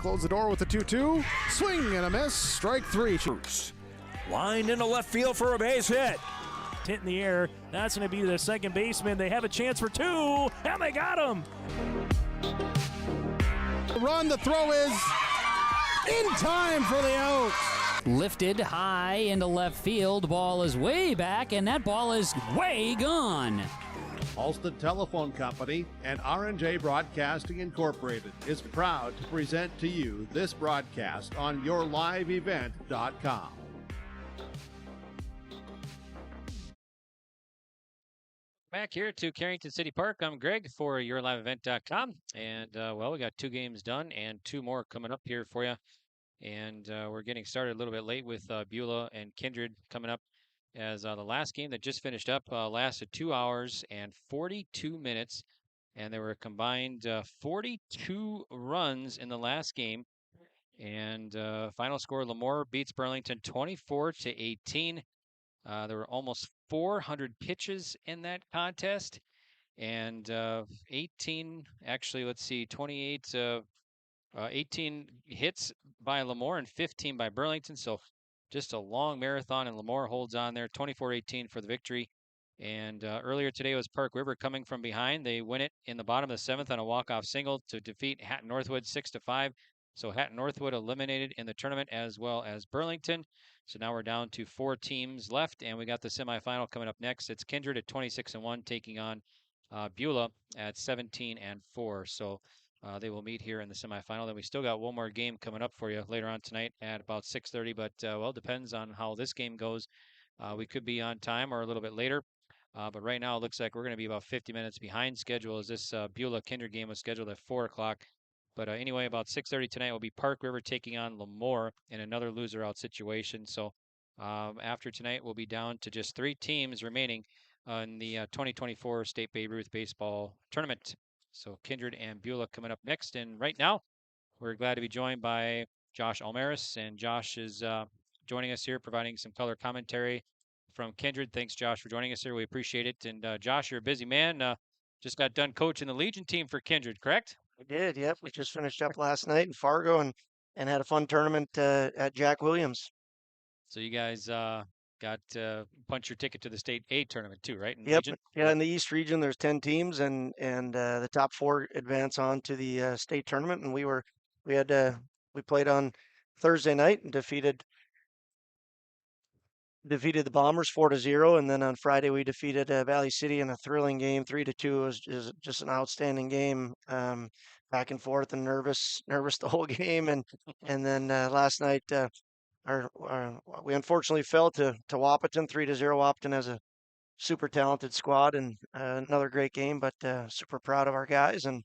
close the door with the 2-2. Swing and a miss. Strike three. Line into left field for a base hit. Hit in the air. That's going to be the second baseman. They have a chance for two, and they got him. Run, the throw is in time for the out. Lifted high into left field. Ball is way back, and that ball is way gone. Halsted Telephone Company and R&J Broadcasting Incorporated is proud to present to you this broadcast on yourliveevent.com. Back here to Carrington City Park. I'm Greg for yourliveevent.com. And, well, we got 2 games done and 2 more coming up here for you. And we're getting started a little bit late with Beulah and Kindred coming up, as the last game that just finished up lasted 2 hours and 42 minutes. And there were a combined 42 runs in the last game. And final score, Lemoore beats Burlington 24-18. There were almost 400 pitches in that contest, and 18 hits by Lemoore and 15 by Burlington. So just a long marathon, and Lemoore holds on there, 24-18 for the victory. And earlier today was Park River coming from behind. They win it in the bottom of the 7th on a walk-off single to defeat Hatton Northwood 6-5. So Hatton Northwood eliminated in the tournament, as well as Burlington. So now we're down to 4 teams left, and we got the semifinal coming up next. It's Kindred at 26-1 taking on Beulah at 17-4. So they will meet here in the semifinal. Then we still got one more game coming up for you later on tonight at about 6:30. But well, depends on how this game goes. We could be on time or a little bit later. But right now it looks like we're going to be about 50 minutes behind schedule, as this Beulah Kindred game was scheduled at 4 o'clock. But anyway, about 6:30 tonight will be Park River taking on Lemoore in another loser-out situation. So after tonight, we'll be down to just 3 teams remaining in the 2024 State Babe Ruth Baseball Tournament. So Kindred and Beulah coming up next. And right now, we're glad to be joined by Josh Almaris. And Josh is joining us here, providing some color commentary from Kindred. Thanks, Josh, for joining us here. We appreciate it. And Josh, you're a busy man. Just got done coaching the Legion team for Kindred, correct? We did, yep. We just finished up last night in Fargo and had a fun tournament at Jack Williams. So you guys got punch your ticket to the State A tournament too, right? Yep. Yeah, in the East region, there's 10 teams, and the top 4 advance on to the state tournament. And we played on Thursday night and defeated the Bombers 4-0, and then on Friday we defeated Valley City in a thrilling game 3-2. It was just an outstanding game, back and forth and nervous the whole game, and then last night we unfortunately fell to Wahpeton 3-0. Wahpeton has a super talented squad, and another great game, but super proud of our guys, and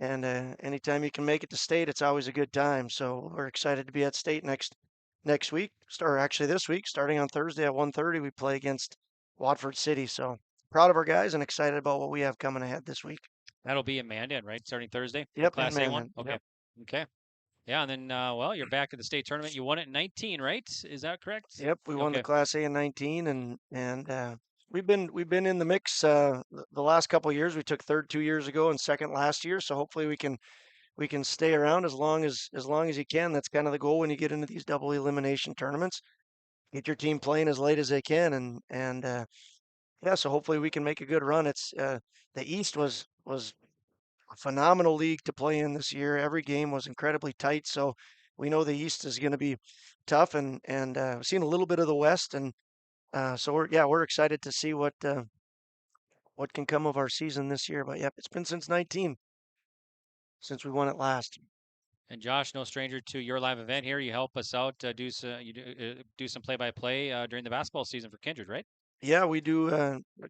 anytime you can make it to state, it's always a good time. So we're excited to be at state next week, or actually this week, starting on Thursday at 1:30, we play against Watford City. So proud of our guys and excited about what we have coming ahead this week. That'll be in Mandan, right? Starting Thursday? Yep. Class A one? Okay. Yep. Okay. Yeah, and then, well, you're back at the state tournament. You won it in 19, right? Is that correct? Yep. We won the Class A in 19, and we've been in the mix the last couple of years. We took third 2 years ago and second last year. So hopefully we can stay around as long as you can. That's kind of the goal when you get into these double elimination tournaments. Get your team playing as late as they can, and yeah. So hopefully we can make a good run. It's the East was a phenomenal league to play in this year. Every game was incredibly tight. So we know the East is going to be tough, and we've seen a little bit of the West, and so we're excited to see what can come of our season this year. But yeah, it's been since 19. Since we won it last. And Josh, no stranger to your live event here. You help us out, do some play-by-play during the basketball season for Kindred, right? Yeah, we do.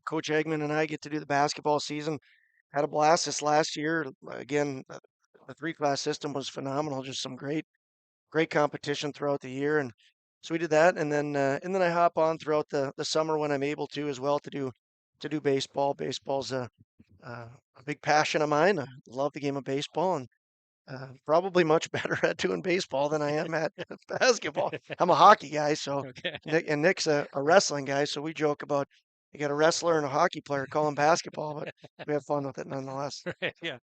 Coach Eggman and I get to do the basketball season. Had a blast this last year. Again, the 3-class system was phenomenal. Just some great competition throughout the year, and so we did that. And then I hop on throughout the summer when I'm able to as well to do baseball. Baseball's a big passion of mine. I love the game of baseball, and probably much better at doing baseball than I am at basketball. I'm a hockey guy, so Okay. Nick's a wrestling guy, so we joke about you got a wrestler and a hockey player, call him basketball, but we have fun with it nonetheless. Yeah.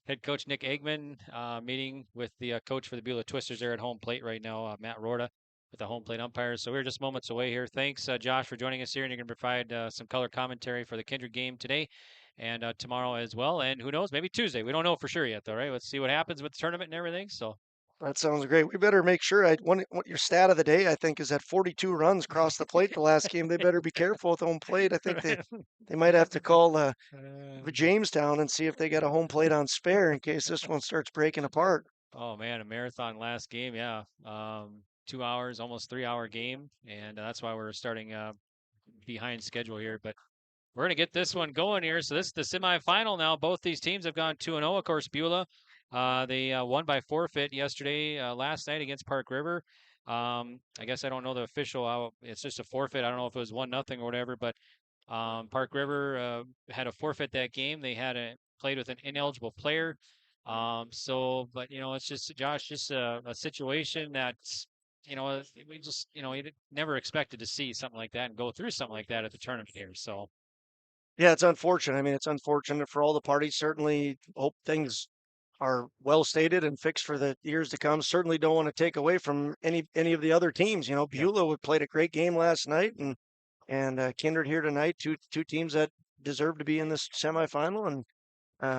Head coach Nick Eggman meeting with the coach for the Beulah Twisters there at home plate right now, Matt Rorta, with the home plate umpires. So we're just moments away here. Thanks, Josh, for joining us here, and you're going to provide some color commentary for the Kindred game today and tomorrow as well. And who knows, maybe Tuesday. We don't know for sure yet, though, right? Let's see what happens with the tournament and everything. So That sounds great. We better make sure. What your stat of the day, I think, is at 42 runs across the plate the last game. They better be careful with home plate. I think they might have to call Jamestown and see if they got a home plate on spare in case this one starts breaking apart. Oh man, a marathon last game, yeah. 2 hours, almost 3 hour game, and that's why we're starting behind schedule here. But we're gonna get this one going here. So this is the semifinal now. Both these teams have gone 2-0. Of course, Beulah, they won by forfeit yesterday, last night against Park River. I guess I don't know the official. It's just a forfeit. I don't know if it was 1-0 or whatever. But Park River had a forfeit that game. They had played with an ineligible player. But it's just Josh, just a situation that's we just you never expected to see something like that and go through something like that at the tournament here. So Yeah, it's unfortunate. I mean, it's unfortunate for all the parties. Certainly hope things are well stated and fixed for the years to come. Certainly don't want to take away from any of the other teams. Yep. Beulah played a great game last night, and Kindred here tonight. Two teams that deserve to be in this semifinal, and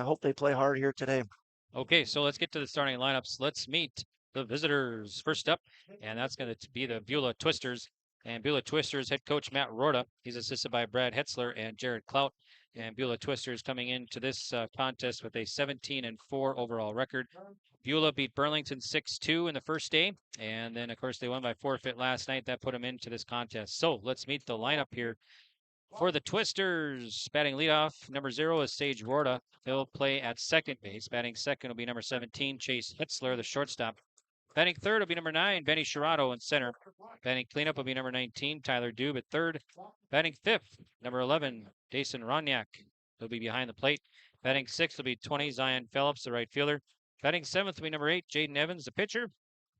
hope they play hard here today. Okay, so let's get to the starting lineups. Let's meet the visitors first up, and that's going to be the Beulah Twisters. And Beulah Twisters head coach Matt Rorta. He's assisted by Brad Hetzler and Jared Clout. And Beulah Twisters coming into this contest with a 17-4 overall record. Beulah beat Burlington 6-2 in the first day, and then of course they won by forfeit last night. That put them into this contest. So let's meet the lineup here. For the Twisters, batting leadoff, number 0 is Sage Rorta. He'll play at second base. Batting second will be number 17, Chase Hetzler, the shortstop. Batting third will be number 9, Benny Shirato in center. Batting cleanup will be number 19, Tyler Dube at third. Batting fifth, number 11, Dason Ronyak. He'll be behind the plate. Batting sixth will be 20, Zion Phillips, the right fielder. Batting seventh will be number 8, Jaden Evans, the pitcher.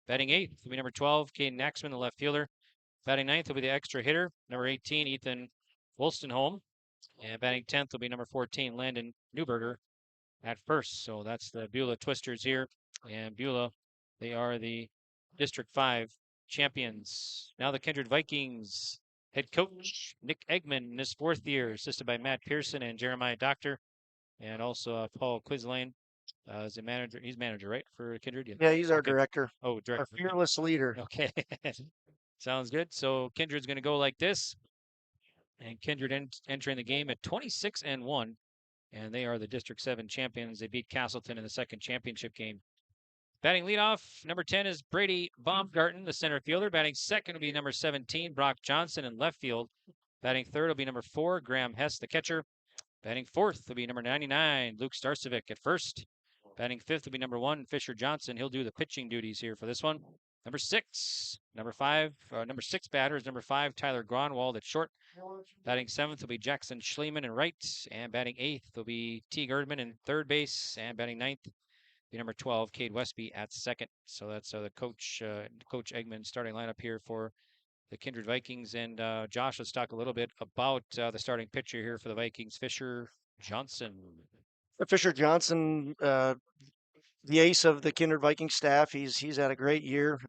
Batting eighth will be number 12, Caden Naxman, the left fielder. Batting ninth will be the extra hitter, number 18, Ethan Wolstenholm. And batting 10th will be number 14, Landon Newberger at first. So that's the Beulah Twisters here. And Beulah, they are the District 5 champions. Now the Kindred Vikings head coach Nick Eggman in his 4th year, assisted by Matt Pearson and Jeremiah Doctor, and also Paul Quislane as a manager. He's manager, right, for Kindred? Yeah, he's our director. Oh, director. Our fearless leader. Okay. Sounds good. So Kindred's going to go like this. And Kindred entering the game at 26-1, and they are the District 7 champions. They beat Castleton in the second championship game. Batting leadoff, number 10 is Brady Baumgarten, the center fielder. Batting second will be number 17, Brock Johnson in left field. Batting third will be number 4, Graham Hess, the catcher. Batting fourth will be number 99, Luke Starcevic at first. Batting fifth will be number 1, Fisher Johnson. He'll do the pitching duties here for this one. Number 6 batter is number 5, Tyler Gronwald at short. Batting 7th will be Jackson Schleeman in right. And batting 8th will be T. Girdman in third base. And batting 9th will be number 12, Cade Westby at second. So that's the Coach Eggman starting lineup here for the Kindred Vikings. And Josh, let's talk a little bit about the starting pitcher here for the Vikings, Fisher Johnson. Fisher Johnson, the ace of the Kindred Viking staff. He's had a great year.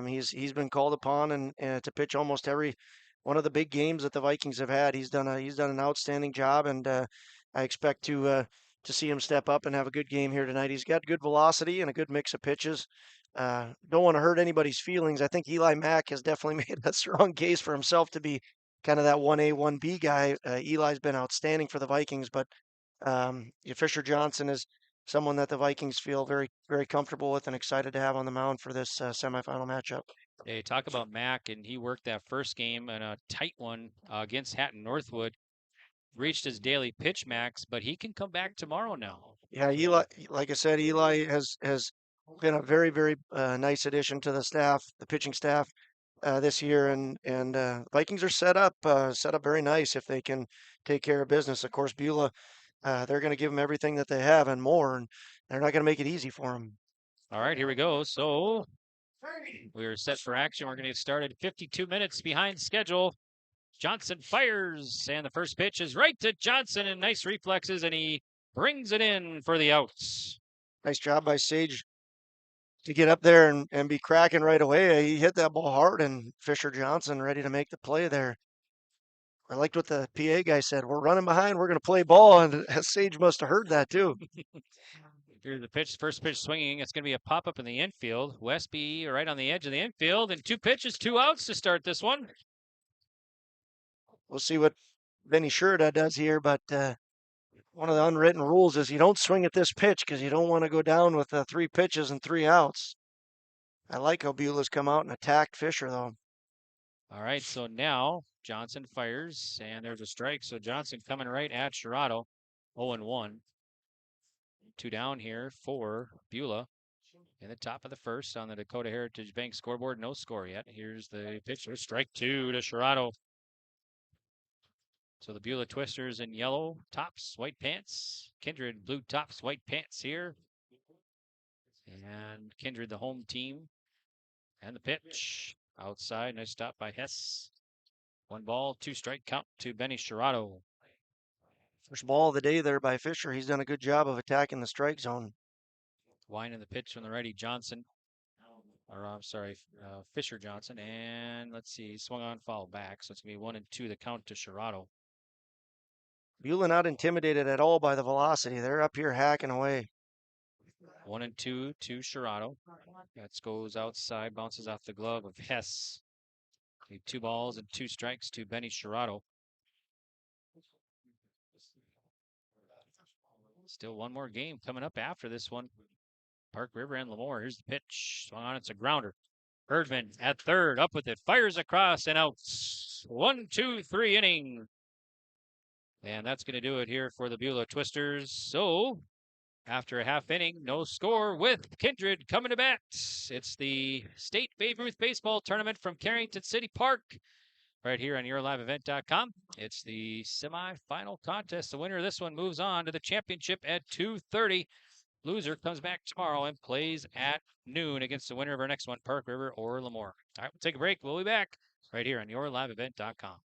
He's been called upon and to pitch almost every one of the big games that the Vikings have had. He's done an outstanding job, and I expect to see him step up and have a good game here tonight. He's got good velocity and a good mix of pitches. Don't want to hurt anybody's feelings. I think Eli Mack has definitely made a strong case for himself to be kind of that 1A, 1B guy. Eli's been outstanding for the Vikings, but Fisher Johnson is someone that the Vikings feel very, very comfortable with and excited to have on the mound for this semifinal matchup. Hey, talk about Mack, and he worked that first game in a tight one against Hatton Northwood. Reached his daily pitch max, but he can come back tomorrow now. Yeah, Eli, like I said, Eli has been a very, very nice addition to the staff, the pitching staff this year, and Vikings are set up very nice if they can take care of business. Of course, Beulah, they're going to give them everything that they have and more, and they're not going to make it easy for them. All right, here we go. So we're set for action. We're going to get started 52 minutes behind schedule. Johnson fires, and the first pitch is right to Johnson, and nice reflexes, and he brings it in for the outs. Nice job by Sage to get up there and be cracking right away. He hit that ball hard, and Fisher Johnson ready to make the play there. I liked what the PA guy said. We're running behind. We're going to play ball, and Sage must have heard that too. Here's the pitch. First pitch swinging. It's going to be a pop-up in the infield. Westby right on the edge of the infield, and 2 pitches, 2 outs to start this one. We'll see what Benny Shurda does here, but one of the unwritten rules is you don't swing at this pitch because you don't want to go down with 3 pitches and 3 outs. I like how Beulah's come out and attacked Fisher, though. All right, so now Johnson fires, and there's a strike. So Johnson coming right at Sherrod. 0-1. 2 down here for Beulah. In the top of the first on the Dakota Heritage Bank scoreboard. No score yet. Here's the pitcher. Strike 2 to Sherrod. So the Beulah Twisters in yellow tops, white pants. Kindred blue tops, white pants here. And Kindred, the home team. And the pitch outside. Nice stop by Hess. 1 ball, 2 strike count to Benny Sherrod. First ball of the day there by Fisher. He's done a good job of attacking the strike zone. Wine in the pitch from the righty Johnson. Or I'm sorry, Fisher Johnson. And let's see, swung on, foul back. So it's going to be 1-2 the count to Sherrod. Beulah not intimidated at all by the velocity. They're up here hacking away. 1-2 to Sherrod. That goes outside, bounces off the glove of Hess. 2 balls and 2 strikes to Benny Sherrod. Still one more game coming up after this one. Park River and Lemoore. Here's the pitch. Swung on, it's a grounder. Erdman at third, up with it, fires across and out. 1-2-3 inning. And that's going to do it here for the Beulah Twisters. So, after a half inning, no score with Kindred coming to bat. It's the State Babe Ruth Baseball Tournament from Carrington City Park. Right here on YourLiveEvent.com. It's the semifinal contest. The winner of this one moves on to the championship at 2:30. Loser comes back tomorrow and plays at noon against the winner of our next one, Park River or Lemoore. All right, we'll take a break. We'll be back right here on YourLiveEvent.com.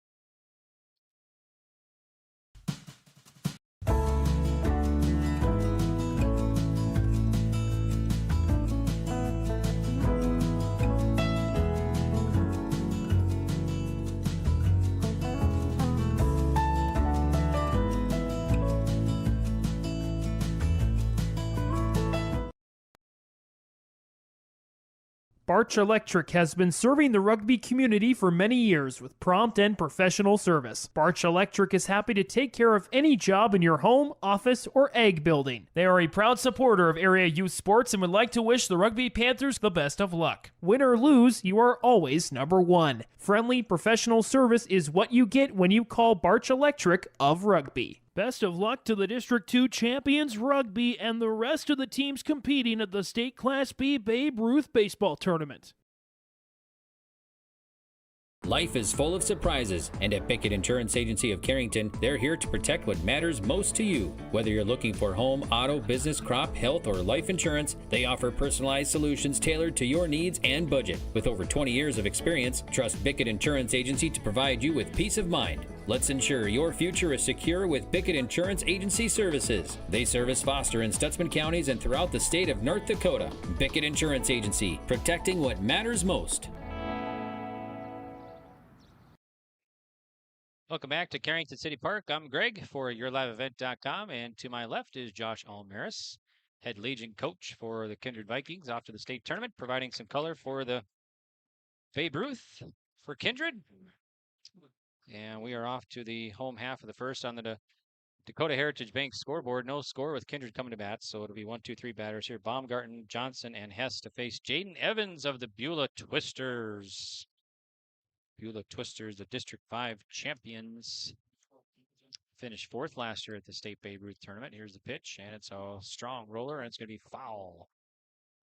Barch Electric has been serving the rugby community for many years with prompt and professional service. Barch Electric is happy to take care of any job in your home, office, or ag building. They are a proud supporter of area youth sports and would like to wish the Rugby Panthers the best of luck. Win or lose, you are always number one. Friendly, professional service is what you get when you call Barch Electric of Rugby. Best of luck to the District 2 champions rugby and the rest of the teams competing at the State Class B Babe Ruth Baseball Tournament. Life is full of surprises, and at Pickett Insurance Agency of Carrington, they're here to protect what matters most to you. Whether you're looking for home, auto, business, crop, health, or life insurance, they offer personalized solutions tailored to your needs and budget. With over 20 years of experience, trust Pickett Insurance Agency to provide you with peace of mind. Let's ensure your future is secure with Pickett Insurance Agency services. They service Foster and Stutzman counties and throughout the state of North Dakota. Pickett Insurance Agency, protecting what matters most. Welcome back to Carrington City Park. I'm Greg for YourLiveEvent.com, and to my left is Josh Almaris, head Legion coach for the Kindred Vikings off to the state tournament, providing some color for the Babe Ruth for Kindred. And we are off to the home half of the first on the Dakota Heritage Bank scoreboard. No score with Kindred coming to bat, so it'll be 1-2-3 batters here. Baumgarten, Johnson, and Hess to face Jaden Evans of the Beulah Twisters. Beulah Twisters, the District 5 champions, finished 4th last year at the State Babe Ruth Tournament. Here's the pitch, and it's a strong roller, and it's going to be foul.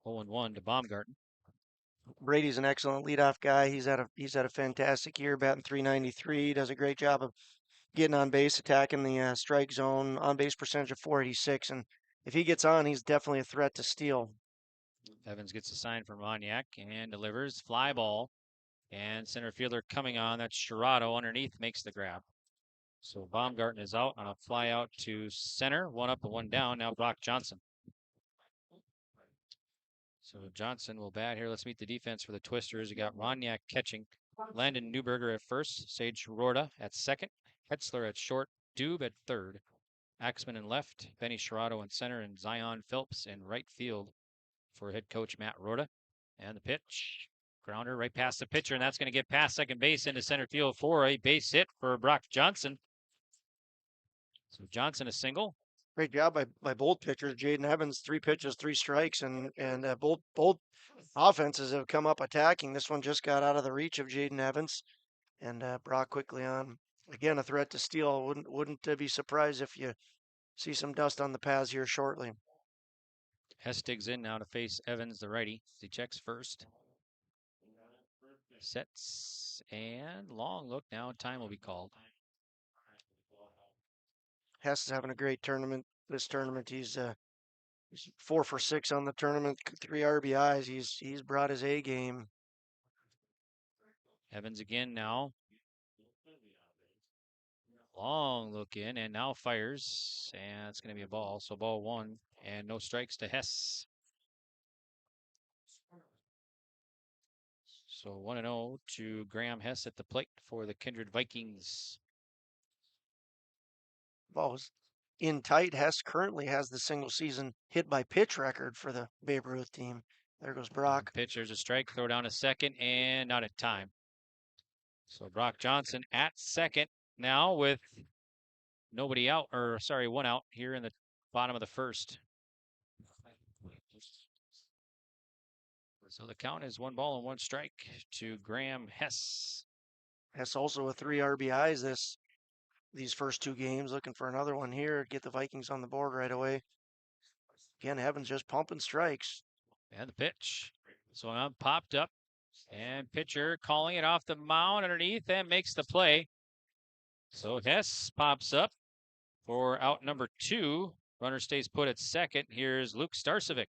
0-1 to Baumgarten. Brady's an excellent leadoff guy. He's had a fantastic year, batting .393. He does a great job of getting on base, attacking the strike zone, on base percentage of .486. And if he gets on, he's definitely a threat to steal. Evans gets a sign from Moniak and delivers fly ball. And center fielder coming on, that's Sherrod underneath, makes the grab. So Baumgarten is out on a fly out to center. 1 up and 1 down. Now Brock Johnson. So Johnson will bat here. Let's meet the defense for the Twisters. You got Ronyak catching, Landon Newberger at first, Sage Rorda at second, Hetzler at short, Dube at third, Axman in left, Benny Sherrado in center, and Zion Phelps in right field for head coach Matt Rorda. And the pitch, grounder right past the pitcher, and that's going to get past second base into center field for a base hit for Brock Johnson. So Johnson a single. Great job by both pitchers. Jaden Evans, 3 pitches, 3 strikes, and both offenses have come up attacking. This one just got out of the reach of Jaden Evans, and Brock quickly on. Again, a threat to steal. Wouldn't be surprised if you see some dust on the paths here shortly. Hess digs in now to face Evans, the righty. He checks first. Sets and long look now. Time will be called. Hess is having a great tournament. This tournament, he's 4 for 6 on the tournament, 3 RBIs. He's brought his A game. Evans again now. Long look in and now fires, and it's going to be a ball. So ball 1 and no strikes to Hess. So 1-0 to Graham Hess at the plate for the Kindred Vikings. Ball was in tight. Hess currently has the single season hit by pitch record for the Babe Ruth team. There goes Brock. Pitcher's a strike, throw down a second, and not in time. So Brock Johnson at second now with nobody out, or sorry, 1 out here in the bottom of the first. So the count is 1 ball and 1 strike to Graham Hess. Hess also with 3 RBIs these first 2 games. Looking for another one here. Get the Vikings on the board right away. Again, Evans just pumping strikes. And the pitch. So I'm popped up. And pitcher calling it off the mound underneath and makes the play. So Hess pops up for out number 2. Runner stays put at second. Here's Luke Starcevic.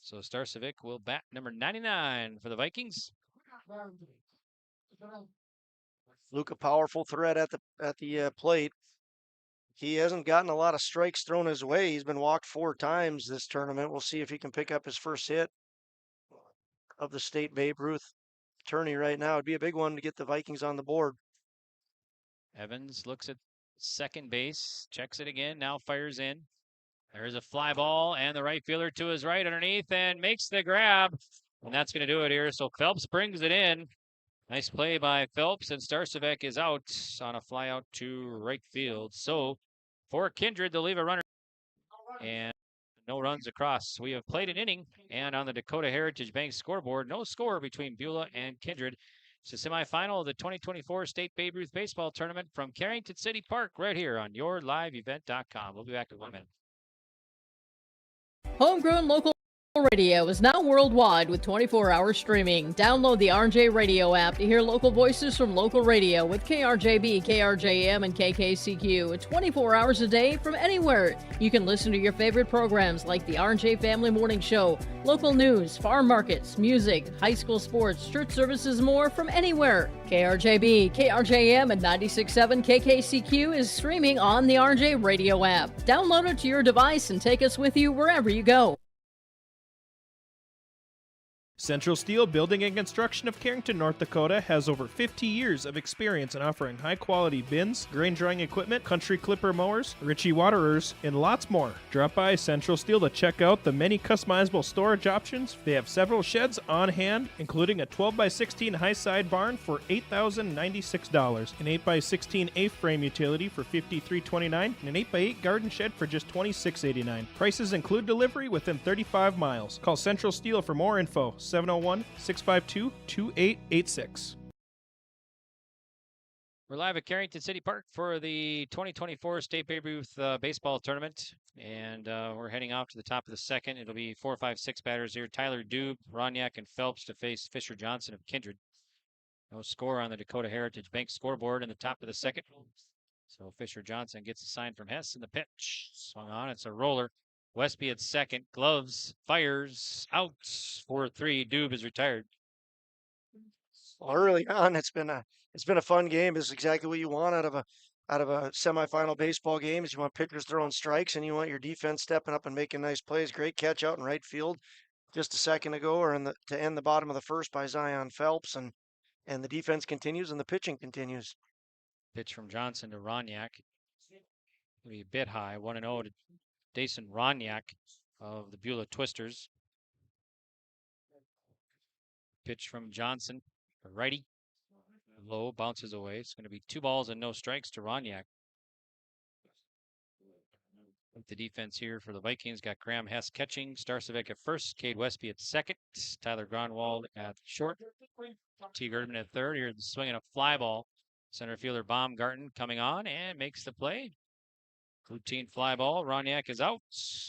So Starcevic will bat number 99 for the Vikings. Luke, a powerful threat at the plate. He hasn't gotten a lot of strikes thrown his way. He's been walked 4 times this tournament. We'll see if he can pick up his first hit of the state Babe Ruth tourney right now. It'd be a big one to get the Vikings on the board. Evans looks at second base, checks it again, now fires in. There's a fly ball, and the right fielder to his right underneath and makes the grab. And that's going to do it here. So Phelps brings it in. Nice play by Phelps, and Starcevic is out on a fly out to right field. So for Kindred, they'll leave a runner and no runs across. We have played an inning, and on the Dakota Heritage Bank scoreboard, no score between Beulah and Kindred. It's the semifinal of the 2024 State Babe Ruth Baseball Tournament from Carrington City Park right here on yourliveevent.com. We'll be back in 1 minute. Homegrown local radio is now worldwide with 24-hour streaming. Download the RJ Radio app to hear local voices from local radio with KRJB, KRJM, and KKCQ 24 hours a day from anywhere. You can listen to your favorite programs like the RJ Family Morning Show, local news, farm markets, music, high school sports, church services, more from anywhere. KRJB, KRJM, and 96.7 KKCQ is streaming on the RJ Radio app. Download it to your device and take us with you wherever you go. Central Steel Building and Construction of Carrington, North Dakota has over 50 years of experience in offering high-quality bins, grain drying equipment, country clipper mowers, Ritchie waterers, and lots more. Drop by Central Steel to check out the many customizable storage options. They have several sheds on hand, including a 12x16 high-side barn for $8,096, an 8x16 A-frame utility for $53.29, and an 8x8 garden shed for just $26.89. Prices include delivery within 35 miles. Call Central Steel for more info. 701-652-2886. We're live at Carrington City Park for the 2024 State Babe Ruth Baseball Tournament, and we're heading off to the top of the second. It'll be 4, 5, 6 batters here. Tyler Dube, Ronyak, and Phelps to face Fisher Johnson of Kindred. No score on the Dakota Heritage Bank scoreboard in the top of the second. So Fisher Johnson gets a sign from Hess, and the pitch swung on. It's a roller. Westby at second, gloves, fires, out, 4-3. Dube is retired. Well, early on, it's been a fun game. This is exactly what you want out of a out of a semifinal baseball game is you want pitchers throwing strikes and you want your defense stepping up and making nice plays. Great catch out in right field just a second ago, or to end the bottom of the first by Zion Phelps, and the defense continues and the pitching continues. Pitch from Johnson to Ronyak. It'll be a bit high. 1-0 to Dason Ronyak of the Beulah Twisters. Pitch from Johnson, a righty. Low, bounces away. It's going to be 2 balls and no strikes to Ronyak. The defense here for the Vikings got Graham Hess catching, Starcevic at first, Cade Westby at second, Tyler Gronwald at short, T. Girdman at third. Here's the swing and a fly ball. Center fielder Baumgarten coming on and makes the play. Routine fly ball. Ronyak is out.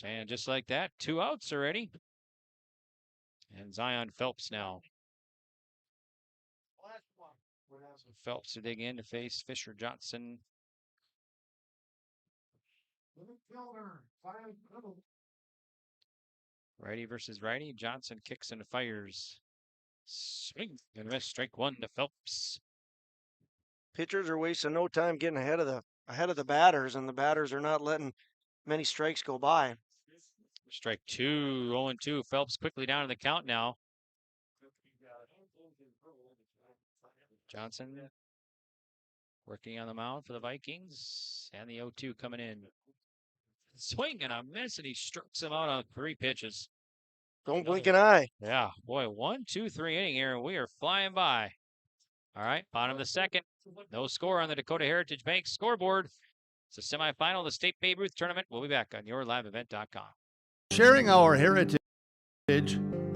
And just like that, 2 outs already. And Zion Phelps now. Phelps to dig in to face Fisher Johnson. Righty versus righty. Johnson kicks and fires. Swing and miss. Strike 1 to Phelps. Pitchers are wasting no time getting ahead of the batters, and the batters are not letting many strikes go by. Strike 2, 0-2. Phelps quickly down in the count now. Johnson working on the mound for the Vikings, and the 0-2 coming in. Swing and a miss, and he strikes him out on 3 pitches. Don't blink an eye. Yeah, boy, 1, 2, 3 inning here, and we are flying by. All right, bottom of the second. No score on the Dakota Heritage Bank scoreboard. It's a semifinal of the State Babe Ruth Tournament. We'll be back on yourliveevent.com. Sharing our heritage,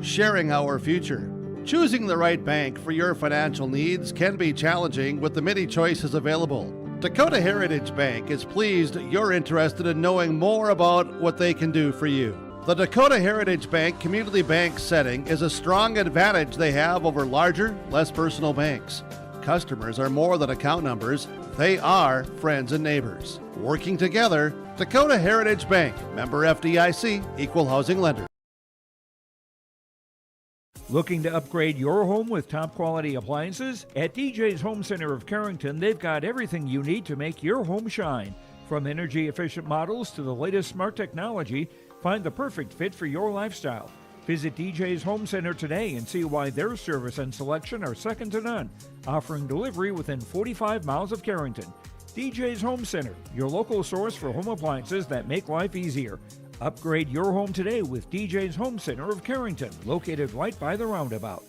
sharing our future. Choosing the right bank for your financial needs can be challenging with the many choices available. Dakota Heritage Bank is pleased you're interested in knowing more about what they can do for you. The Dakota Heritage Bank community bank setting is a strong advantage they have over larger, less personal banks. Customers are more than account numbers, they are friends and neighbors. Working together, Dakota Heritage Bank, member FDIC, equal housing lender. Looking to upgrade your home with top quality appliances? At DJ's Home Center of Carrington, they've got everything you need to make your home shine. From energy efficient models to the latest smart technology, find the perfect fit for your lifestyle. Visit DJ's Home Center today and see why their service and selection are second to none, offering delivery within 45 miles of Carrington. DJ's Home Center, your local source for home appliances that make life easier. Upgrade your home today with DJ's Home Center of Carrington, located right by the roundabout.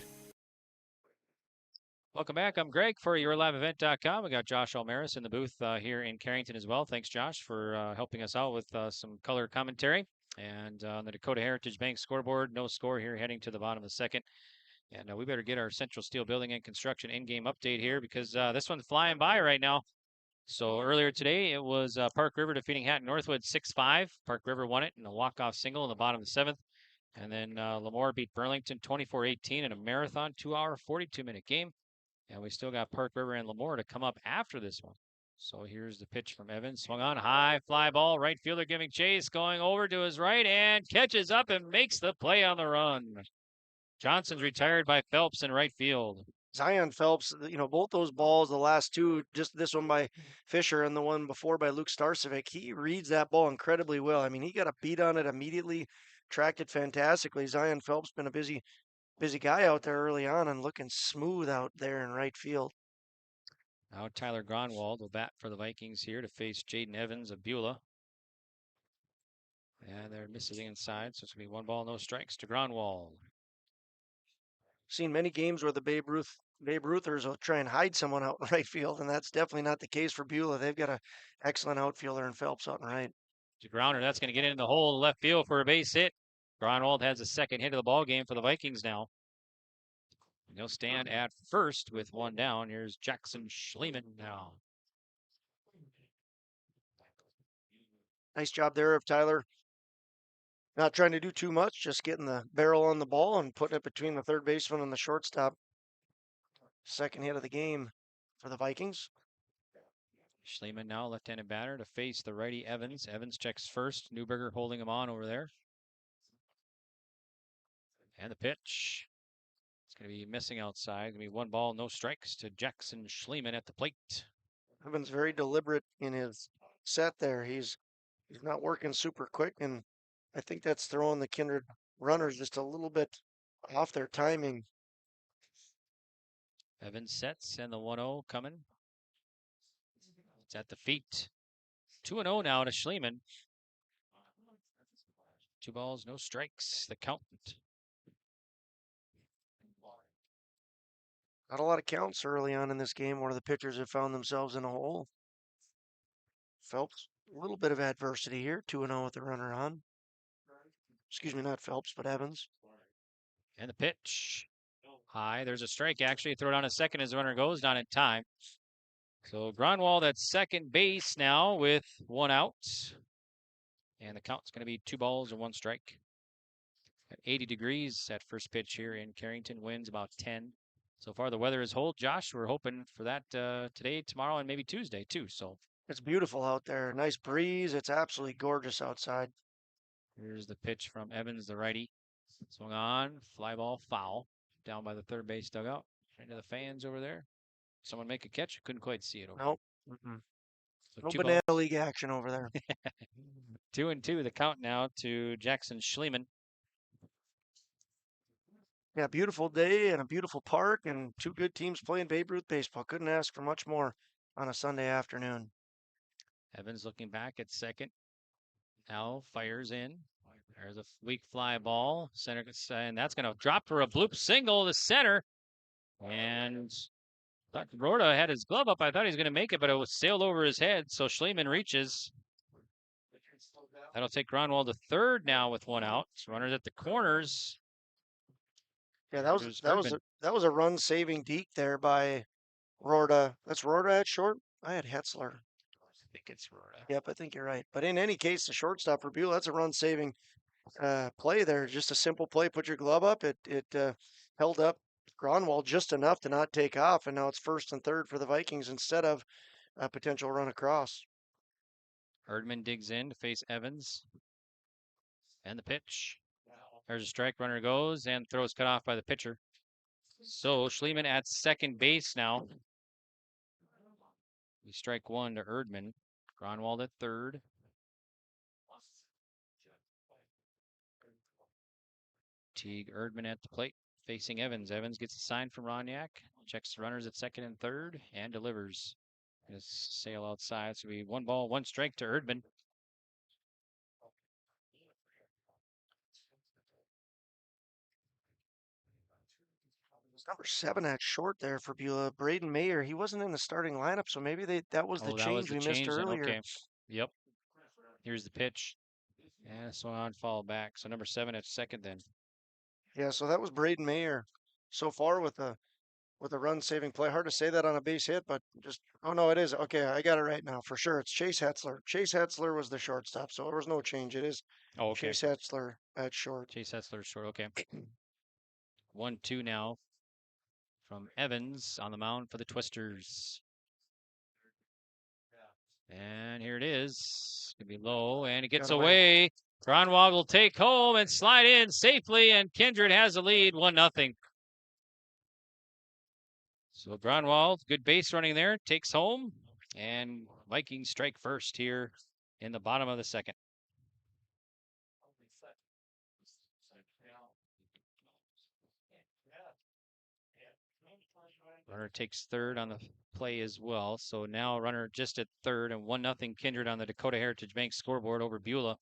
Welcome back. I'm Greg for yourliveevent.com. We got Josh Almaris in the booth here in Carrington as well. Thanks, Josh, for helping us out with some color commentary. And on the Dakota Heritage Bank scoreboard, no score here heading to the bottom of the second. And we better get our Central Steel Building and Construction in-game update here because this one's flying by right now. So earlier today, it was Park River defeating Hatton Northwood 6-5. Park River won it in a walk-off single in the bottom of the 7th. And then Lemoore beat Burlington 24-18 in a marathon 2-hour, 42-minute game. And we still got Park River and Lemoore to come up after this one. So here's the pitch from Evans. Swung on high, fly ball. Right fielder giving chase, going over to his right and catches up and makes the play on the run. Johnson's retired by Phelps in right field. Zion Phelps, both those balls, the last two, just this one by Fisher and the one before by Luke Starcevic, he reads that ball incredibly well. I mean, he got a beat on it immediately, tracked it fantastically. Zion Phelps been a busy guy out there early on and looking smooth out there in right field. Now Tyler Gronwald will bat for the Vikings here to face Jaden Evans of Beulah. And they're missing inside, so it's going to be 1 ball, no strikes to Gronwald. Seen many games where the Babe Ruthers will try and hide someone out in right field, and that's definitely not the case for Beulah. They've got an excellent outfielder in Phelps out in right. To Grounder, that's going to get into the hole left field for a base hit. Gronwald has the second hit of the ball game for the Vikings now. They'll stand at first with 1 down. Here's Jackson Schliemann now. Nice job there of Tyler. Not trying to do too much, just getting the barrel on the ball and putting it between the third baseman and the shortstop. Second hit of the game for the Vikings. Schliemann now left-handed batter to face the righty Evans. Evans checks first. Newberger holding him on over there. And the pitch. It's going to be missing outside. Going to be 1 ball, no strikes to Jackson Schliemann at the plate. Evans very deliberate in his set there. He's not working super quick, and I think that's throwing the Kindred runners just a little bit off their timing. Evans sets and the 1-0 coming. It's at the feet. 2-0 now to Schliemann. 2 balls, no strikes. The count. Not a lot of counts early on in this game where the pitchers have found themselves in a hole. Phelps, a little bit of adversity here. 2-0 with the runner on. Excuse me, not Phelps, but Evans. And the pitch. High. There's a strike, actually. Throw it on a second as the runner goes, not in time. So Gronwald at second base now with 1 out. And the count's going to be 2 balls and 1 strike. At 80 degrees at first pitch here in Carrington. Winds about 10. So far the weather is hold. Josh, we're hoping for that today, tomorrow, and maybe Tuesday too. So it's beautiful out there. Nice breeze. It's absolutely gorgeous outside. Here's the pitch from Evans, the righty. Swung on, fly ball, foul. Down by the third base dugout. Into the fans over there. Someone make a catch. Couldn't quite see it over nope. there. So no banana league action over there. 2-2, the count now to Jackson Schliemann. Yeah, beautiful day and a beautiful park and 2 good teams playing Babe Ruth baseball. Couldn't ask for much more on a Sunday afternoon. Evans looking back at second. Now fires in. There's a weak fly ball. Center, and that's going to drop for a bloop single to center. And Dr. Broda had his glove up. I thought he was going to make it, but it was sailed over his head. So Schliemann reaches. That'll take Gronwald to third now with 1 out. Runners at the corners. Yeah, that was a run saving deke there by Rorda. That's Rorda at short. I had Hetzler. I think it's Rorda. Yep, I think you're right. But in any case, the shortstop for Beulah, that's a run saving play there. Just a simple play. Put your glove up. It held up Gronwald just enough to not take off, and now it's first and third for the Vikings instead of a potential run across. Erdman digs in to face Evans. And the pitch. There's a strike, runner goes, and throws cut off by the pitcher. So Schliemann at second base now. We strike 1 to Erdman. Gronwald at third. Teague Erdman at the plate, facing Evans. Evans gets a sign from Roniak, checks the runners at second and third, and delivers. Gonna sail outside, so it'll be 1 ball, 1 strike to Erdman. Number 7 at short there for Beulah. Braden Mayer, he wasn't in the starting lineup, so maybe that was the change we missed earlier. Okay. Yep. Here's the pitch. And swung on, fall back. So number 7 at second then. Yeah, so that was Braden Mayer so far with a run-saving play. Hard to say that on a base hit, but just, oh no, it is. Okay, I got it right now for sure. It's Chase Hetzler. Chase Hetzler was the shortstop, so there was no change. It is Chase Hetzler at short. Chase Hetzler short, okay. 1-2 now from Evans on the mound for the Twisters. And here it is. It's going to be low, and it gets away. Gronwald will take home and slide in safely, and Kindred has the lead, 1-0. So Gronwald, good base running there, takes home, and Vikings strike first here in the bottom of the second. Runner takes third on the play as well. So now runner just at third, and 1-0 Kindred on the Dakota Heritage Bank scoreboard over Beulah.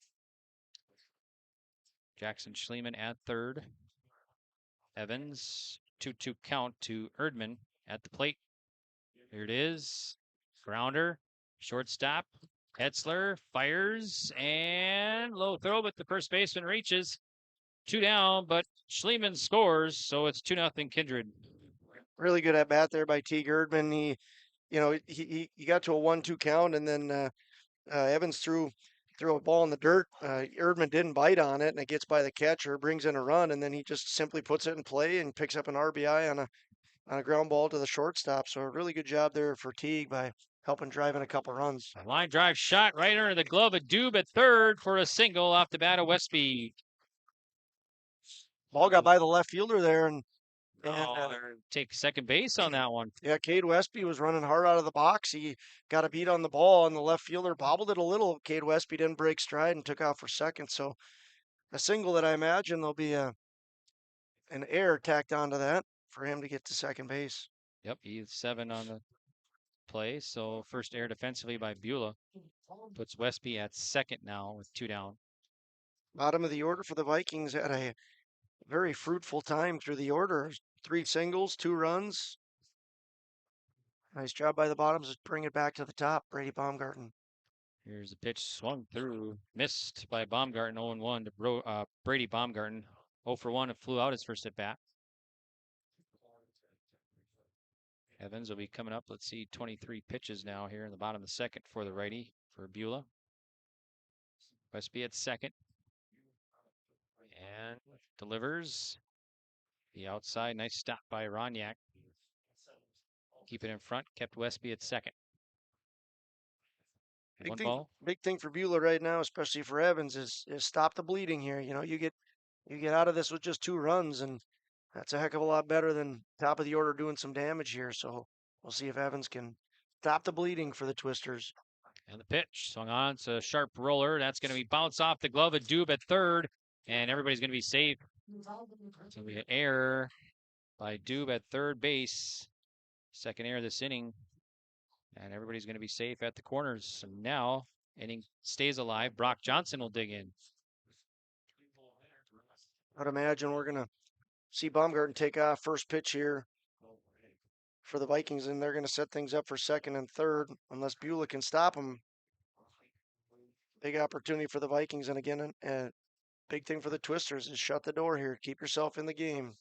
Jackson Schliemann at third. Evans, 2-2 count to Erdman at the plate. Here it is. Grounder, shortstop. Hetzler fires, and low throw, but the first baseman reaches. 2 down, but Schliemann scores, so it's 2-0 Kindred. Really good at bat there by Teague Erdman. He got to a 1-2 count, and then Evans threw a ball in the dirt. Erdman didn't bite on it, and it gets by the catcher, brings in a run, and then he just simply puts it in play and picks up an RBI on a ground ball to the shortstop. So a really good job there for Teague by helping drive in a couple runs. A line drive shot right under the glove of Dube at third for a single off the bat of Westby. Ball got by the left fielder there, and And take second base on that one. yeah, Cade Westby was running hard out of the box. He got a beat on the ball, and the left fielder bobbled it a little. Cade Westby didn't break stride and took off for second. So a single that I imagine there'll be an error tacked onto that for him to get to second base. Yep, he's 7 on the play. So first error defensively by Beulah puts Westby at second now with 2 down. Bottom of the order for the Vikings had a very fruitful time through the order. 3 singles, 2 runs. Nice job by the bottoms to bring it back to the top. Brady Baumgarten. Here's a pitch swung through, missed by Baumgarten. 0-1 to Brady Baumgarten. 0 for 1 and flew out his first at bat. Evans will be coming up. Let's see, 23 pitches now here in the bottom of the second for the righty for Beulah. Westby at second. And delivers. The outside, nice stop by Ronyak. Keep it in front, kept Westby at second. Big thing for Beulah right now, especially for Evans, is stop the bleeding here. You know, you get out of this with just 2 runs, and that's a heck of a lot better than top of the order doing some damage here. So we'll see if Evans can stop the bleeding for the Twisters. And the pitch swung on. It's a sharp roller. That's going to be bounce off the glove of Dube at third, and everybody's going to be safe. So we had error by Dube at third base. Second error this inning. And everybody's going to be safe at the corners. So now, inning stays alive. Brock Johnson will dig in. I'd imagine we're going to see Baumgarten take off first pitch here for the Vikings, and they're going to set things up for second and third unless Beulah can stop them. Big opportunity for the Vikings, and again, a big thing for the Twisters is shut the door here. Keep yourself in the game.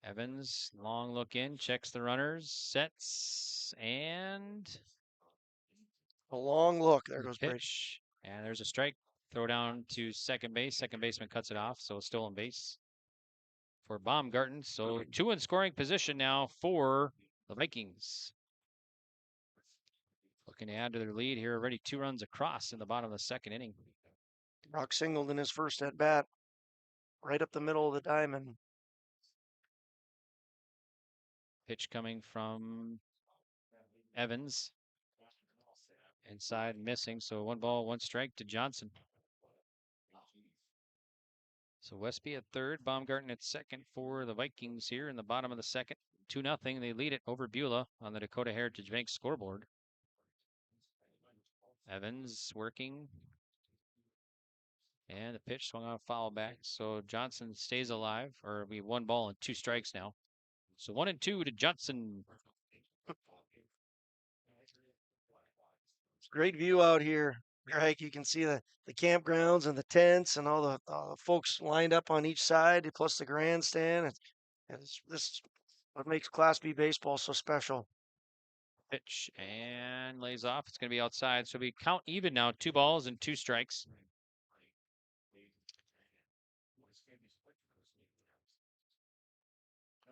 Evans, long look in, checks the runners, sets, and a long look. There goes pitch. And there's a strike. Throw down to second base. Second baseman cuts it off, so it's still on base for Baumgarten. So 2 in scoring position now for the Vikings. Looking to add to their lead here. Already 2 runs across in the bottom of the second inning. Brock singled in his first at bat, right up the middle of the diamond. Pitch coming from Evans. Inside missing, so 1 ball, 1 strike to Johnson. So Westby at third, Baumgarten at second for the Vikings here in the bottom of the second. 2-0. They lead it over Beulah on the Dakota Heritage Bank scoreboard. Evans working. And the pitch swung on foul back. So Johnson stays alive, or it'll be 1 ball and 2 strikes now. So 1-2 to Johnson. Great view out here, Greg. You can see the campgrounds and the tents and all the folks lined up on each side, plus the grandstand. This is what makes Class B baseball so special. Pitch and lays off. It's going to be outside. So we count even now. 2 balls and 2 strikes.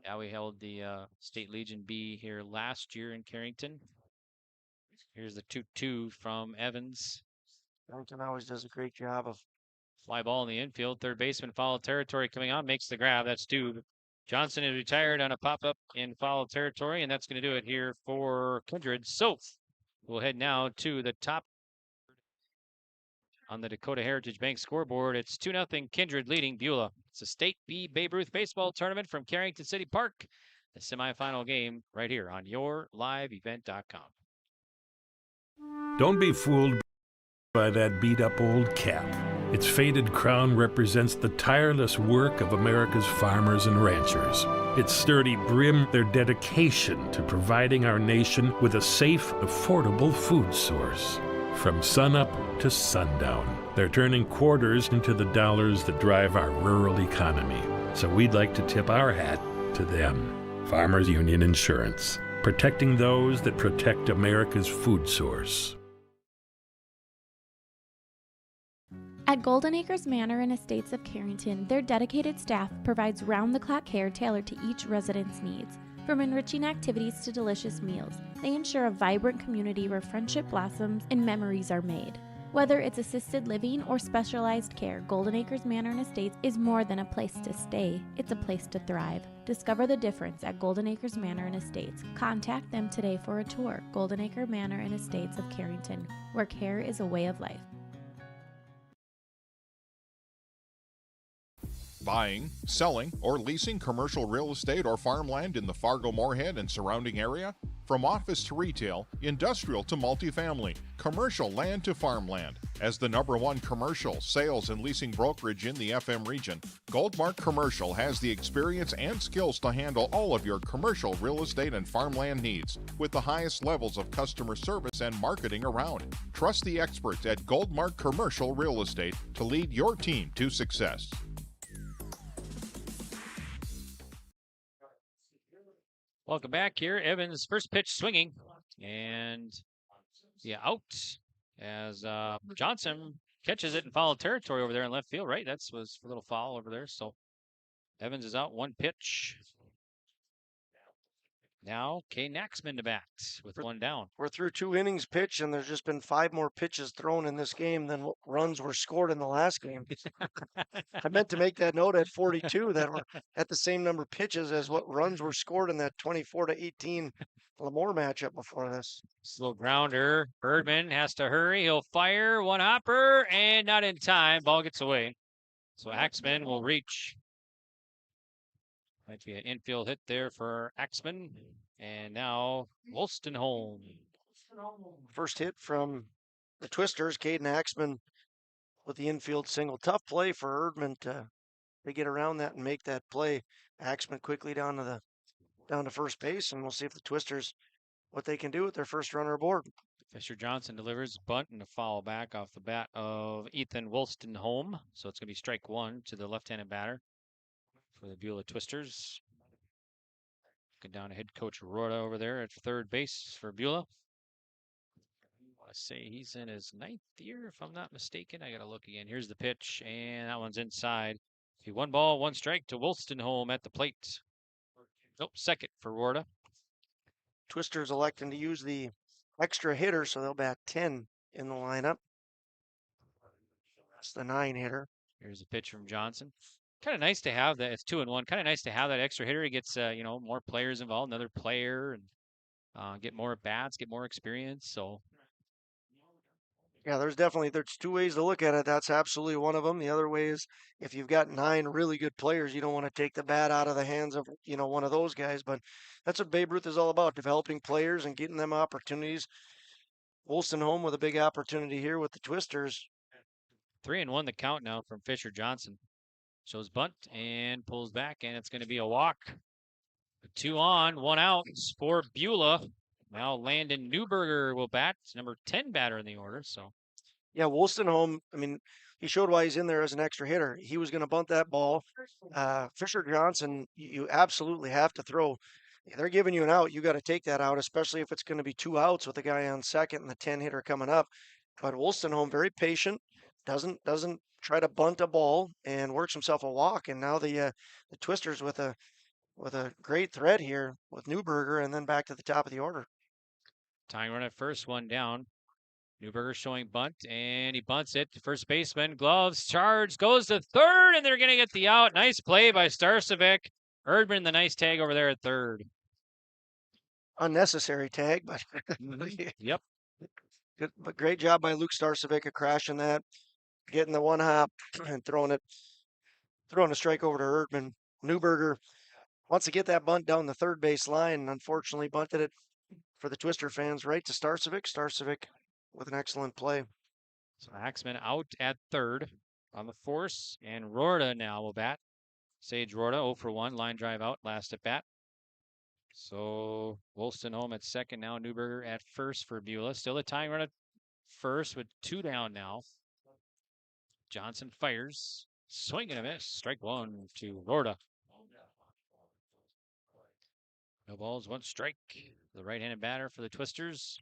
Yeah, we held the State Legion B here last year in Carrington. Here's the 2-2 from Evans. Carrington always does a great job of fly ball in the infield. Third baseman foul territory coming on, makes the grab. That's Dube. Johnson is retired on a pop-up in foul territory, and that's going to do it here for Kindred. So we'll head now to the top on the Dakota Heritage Bank scoreboard. It's 2-0 Kindred leading Beulah. It's a State B Babe Ruth baseball tournament from Carrington City Park. The semifinal game right here on yourliveevent.com. Don't be fooled by that beat-up old cap. Its faded crown represents the tireless work of America's farmers and ranchers. Its sturdy brim, their dedication to providing our nation with a safe, affordable food source. From sunup to sundown, they're turning quarters into the dollars that drive our rural economy. So we'd like to tip our hat to them. Farmers Union Insurance, protecting those that protect America's food source. At Golden Acres Manor and Estates of Carrington, their dedicated staff provides round-the-clock care tailored to each resident's needs. From enriching activities to delicious meals, they ensure a vibrant community where friendship blossoms and memories are made. Whether it's assisted living or specialized care, Golden Acres Manor and Estates is more than a place to stay. It's a place to thrive. Discover the difference at Golden Acres Manor and Estates. Contact them today for a tour. Golden Acre Manor and Estates of Carrington, where care is a way of life. Buying, selling, or leasing commercial real estate or farmland in the Fargo-Moorhead and surrounding area? From office to retail, industrial to multifamily, commercial land to farmland. As the #1 commercial, sales, and leasing brokerage in the FM region, Goldmark Commercial has the experience and skills to handle all of your commercial real estate and farmland needs with the highest levels of customer service and marketing around. Trust the experts at Goldmark Commercial Real Estate to lead your team to success. Welcome back here. Evans' first pitch swinging, and out as Johnson catches it in foul territory over there in left field, right? That was a little foul over there. So Evans is out, one pitch. Now Kay Naxman to bat with one down. We're through 2 innings pitched, and there's just been 5 more pitches thrown in this game than what runs were scored in the last game. I meant to make that note at 42 that we're at the same number of pitches as what runs were scored in that 24-18 Lemoore matchup before this. Slow grounder. Erdman has to hurry. He'll fire one hopper, and not in time. Ball gets away. So Axman will reach. Might be an infield hit there for Axman. And now Wolstenholme. First hit from the Twisters, Caden Axman with the infield single. Tough play for Erdman to get around that and make that play. Axman quickly down to first base, and we'll see if the Twisters, what they can do with their first runner aboard. Fisher Johnson delivers bunt and a foul back off the bat of Ethan Wolstenholme. So it's going to be strike one to the left-handed batter for the Beulah Twisters. Looking down to head coach Rhoda over there at third base for Beulah. I say he's in his 9th year, if I'm not mistaken. I got to look again. Here's the pitch, and that one's inside. 1 ball, 1 strike to Wolstenholme at the plate. Nope, second for Rhoda. Twisters electing to use the extra hitter, so they'll bat 10 in the lineup. That's the 9 hitter. Here's a pitch from Johnson. Kind of nice to have that. It's 2-1. Kind of nice to have that extra hitter. He gets, more players involved, another player, and get more at bats, get more experience. So, yeah, there's 2 ways to look at it. That's absolutely one of them. The other way is if you've got 9 really good players, you don't want to take the bat out of the hands of, one of those guys. But that's what Babe Ruth is all about, developing players and getting them opportunities. Wolstenholme with a big opportunity here with the Twisters. 3-1 the count now from Fisher Johnson. Shows bunt and pulls back, and it's going to be a walk. 2 on, 1 out for Beulah. Now Landon Newberger will bat, number 10 batter in the order. So, yeah, Wolstenholme, he showed why he's in there as an extra hitter. He was going to bunt that ball. Fisher Johnson, you absolutely have to throw. They're giving you an out. You got to take that out, especially if it's going to be 2 outs with the guy on second and the 10 hitter coming up. But Wolstenholme, very patient, doesn't try to bunt a ball and works himself a walk. And now the Twisters with a great threat here with Newberger, and then back to the top of the order. Tying run at first, 1 down. Newberger showing bunt, and he bunts it to first baseman. Gloves, charge, goes to third, and they're going to get the out. Nice play by Starcevic. Erdman, the nice tag over there at third. Unnecessary tag, but Yep. Good, but great job by Luke Starcevic of crashing that, getting the 1 hop and throwing a strike over to Erdman. Newberger wants to get that bunt down the third base line, and unfortunately bunted it for the Twister fans right to Starcevic. Starcevic with an excellent play. So Axman out at third on the force, and Rorda now will bat. Sage Rorda 0 for 1, line drive out, last at bat. So Wolstenholme at second now, Newberger at first for Beulah. Still a tying run at first with 2 down now. Johnson fires, swing and a miss. Strike 1 to Rorda. No balls, 1 strike. The right-handed batter for the Twisters.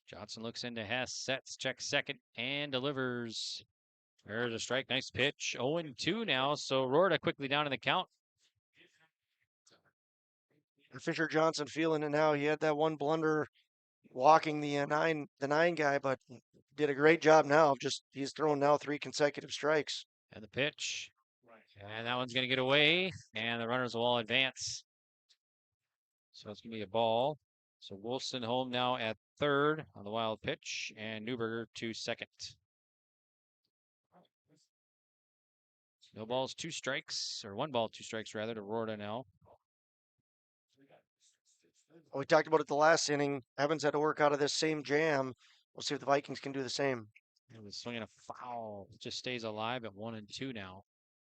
Johnson looks into Hess, sets, checks second, and delivers. There's a strike, nice pitch. 0-2 now, so Rorda quickly down in the count. Fisher Johnson feeling it now. He had that 1 blunder walking the nine guy, but did a great job now of he's thrown now 3 consecutive strikes. And the pitch. And that one's going to get away, and the runners will all advance. So it's going to be a ball. So Wolfson home now at third on the wild pitch, and Newberger to second. No balls, 2 strikes, or 1 ball, 2 strikes rather, to Rorda now. We talked about it the last inning. Evans had to work out of this same jam. We'll see if the Vikings can do the same. And the swing and a foul. Just stays alive at 1-2 now.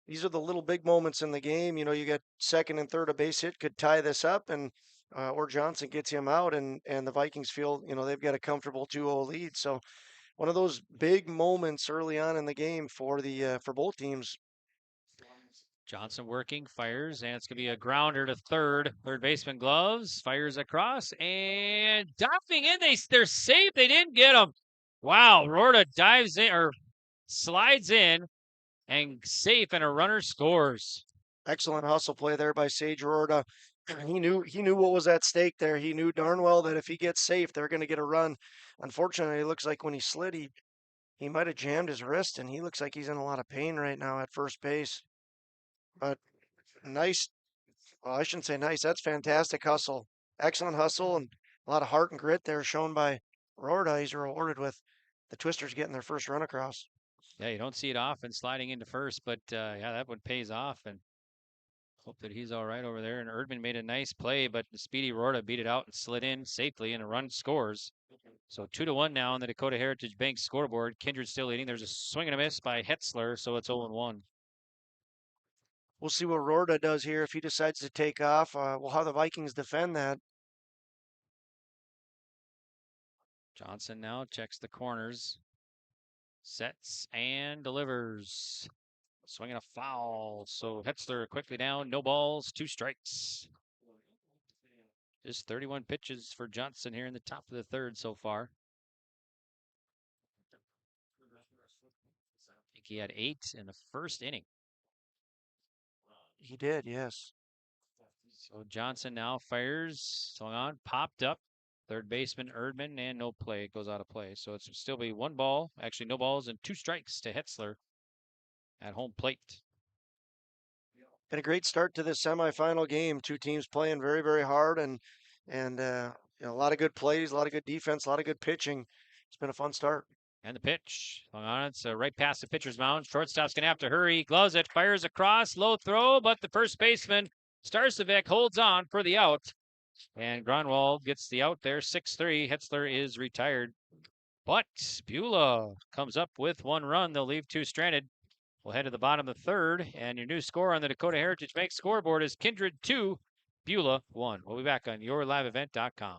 These are the little big moments in the game. You know, you get second and third, a base hit could tie this up, and or Johnson gets him out, and the Vikings feel, you know, they've got a comfortable 2-0 lead. So one of those big moments early on in the game for for both teams. Johnson working, fires, and it's going to be a grounder to third. Third baseman gloves, fires across, and diving in. They're safe. They didn't get him. Wow, Rorda dives in, or slides in, and safe, and a runner scores. Excellent hustle play there by Sage Rorda. He knew what was at stake there. He knew darn well that if he gets safe, they're going to get a run. Unfortunately, it looks like when he slid, he might have jammed his wrist, and he looks like he's in a lot of pain right now at first base. But nice, well, I shouldn't say nice. That's fantastic hustle. Excellent hustle, and a lot of heart and grit there shown by Rorda. He's rewarded with the Twisters getting their first run across. Yeah, you don't see it often sliding into first, but yeah, that one pays off, and hope that he's all right over there. And Erdman made a nice play, but the speedy Rorda beat it out and slid in safely, and a run scores. So 2-1 now on the Dakota Heritage Bank scoreboard. Kindred still leading. There's a swing and a miss by Hetzler, so it's 0-1. We'll see what Rorda does here if he decides to take off. We'll have the Vikings defend that. Johnson now checks the corners, sets and delivers. Swinging a foul. So Hetzler quickly down. No balls, 2 strikes. Just 31 pitches for Johnson here in the top of the third so far. I think he had 8 in the first inning. He did, yes. So Johnson now fires. Swung on, popped up. Third baseman Erdman, and no play. It goes out of play. So it's still be 1 ball, actually no balls, and 2 strikes to Hetzler at home plate. Been a great start to this semifinal game. 2 teams playing very, very hard, and you know, a lot of good plays, a lot of good defense, a lot of good pitching. It's been a fun start. And the pitch. Swung on, it's right past the pitcher's mound. Shortstop's going to have to hurry. Gloves it, fires across, low throw, but the first baseman, Starcevic, holds on for the out. And Gronwald gets the out there, 6-3. Hetzler is retired. But Beulah comes up with 1 run. They'll leave 2 stranded. We'll head to the bottom of the third, and your new score on the Dakota Heritage Bank scoreboard is Kindred 2, Beulah 1. We'll be back on yourliveevent.com.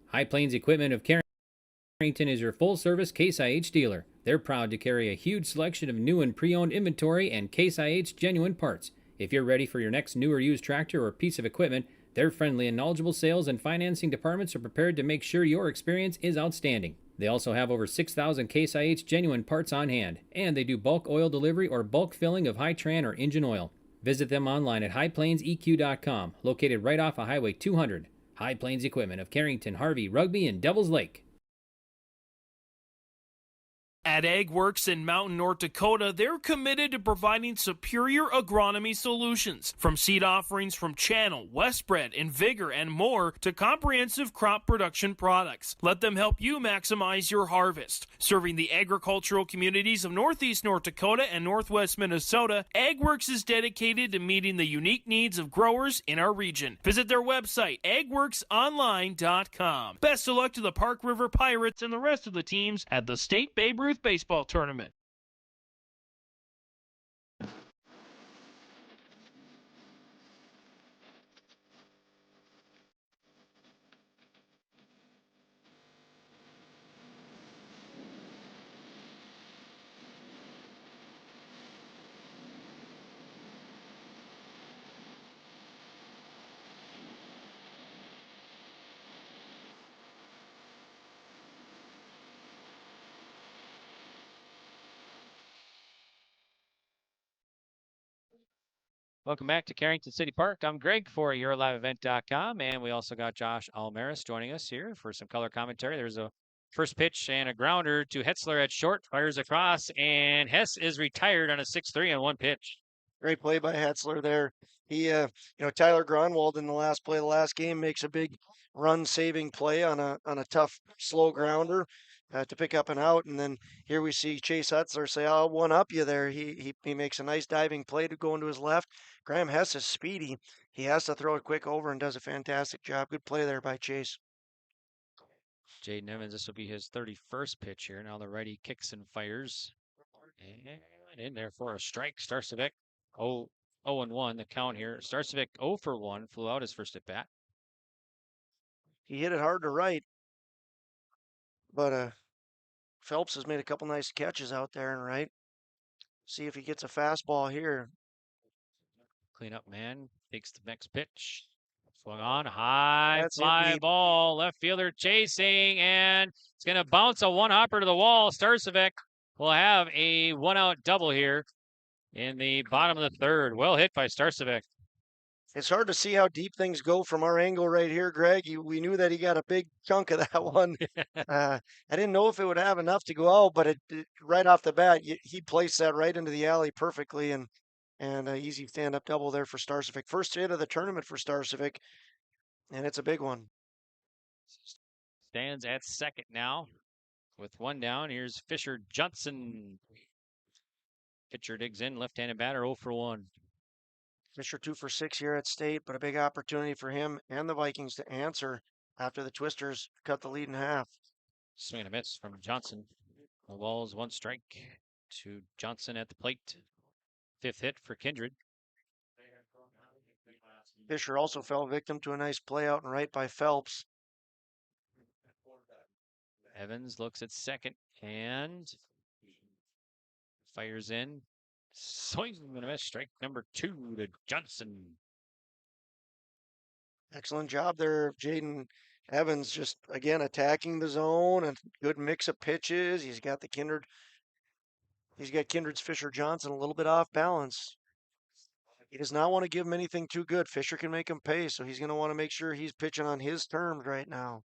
High Plains Equipment of Carrington is your full-service Case IH dealer. They're proud to carry a huge selection of new and pre-owned inventory and Case IH genuine parts. If you're ready for your next new or used tractor or piece of equipment, their friendly and knowledgeable sales and financing departments are prepared to make sure your experience is outstanding. They also have over 6,000 Case IH genuine parts on hand, and they do bulk oil delivery or bulk filling of Hi-Tran or engine oil. Visit them online at highplainseq.com, located right off of Highway 200. High Plains Equipment of Carrington, Harvey, Rugby, and Devils Lake. At AgWorks in Mountain, North Dakota, they're committed to providing superior agronomy solutions. From seed offerings from Channel, Westbred, and Vigor, and more, to comprehensive crop production products. Let them help you maximize your harvest. Serving the agricultural communities of Northeast North Dakota and Northwest Minnesota, AgWorks is dedicated to meeting the unique needs of growers in our region. Visit their website, agworksonline.com. Best of luck to the Park River Pirates and the rest of the teams at the State Babe Ruth Baseball Tournament. Welcome back to Carrington City Park. I'm Greg for YourLiveEvent.com, and we also got Josh Almaris joining us here for some color commentary. There's a first pitch and a grounder to Hetzler at short, fires across, and Hess is retired on a 6-3 on one pitch. Great play by Hetzler there. He, Tyler Gronwald in the last play of the last game makes a big run-saving play on a tough, slow grounder to pick up an out, and then here we see Chase Hetzler say, "I'll one up you there." He makes a nice diving play to go into his left. Graham Hess is speedy. He has to throw it quick over and does a fantastic job. Good play there by Chase. Jaden Evans, this will be his 31st pitch here. Now the righty kicks and fires. And in there for a strike. Starcevic, 0-1 the count here. Starcevic 0 for 1, flew out his first at bat. He hit it hard to right, but Phelps has made a couple nice catches out there and right. See if he gets a fastball here. Cleanup man takes the next pitch. Swung on, high That's fly ball, left fielder chasing, and it's going to bounce a one-hopper to the wall. Starcevic will have a one-out double here in the bottom of the third. Well hit by Starcevic. It's hard to see how deep things go from our angle right here, Greg. We knew that he got a big chunk of that one. I didn't know if it would have enough to go out, but it right off the bat, he placed that right into the alley perfectly, and an easy stand-up double there for Starcevic. First hit of the tournament for Starcevic, and it's a big one. Stands at second now with one down. Here's Fisher Johnson. Pitcher digs in, left-handed batter, 0 for 1. Fisher 2 for 6 here at State, but a big opportunity for him and the Vikings to answer after the Twisters cut the lead in half. Swing and a miss from Johnson. The ball's one strike to Johnson at the plate. Fifth hit for Kindred. Fisher also fell victim to a nice play out and right by Phelps. Evans looks at second and fires in. Swing and a miss. Strike number 2 to Johnson. Excellent job there, Jaden Evans, just again attacking the zone and good mix of pitches. He's got Kindred's Fisher Johnson a little bit off balance. He does not want to give him anything too good. Fisher can make him pay, so he's going to want to make sure he's pitching on his terms right now.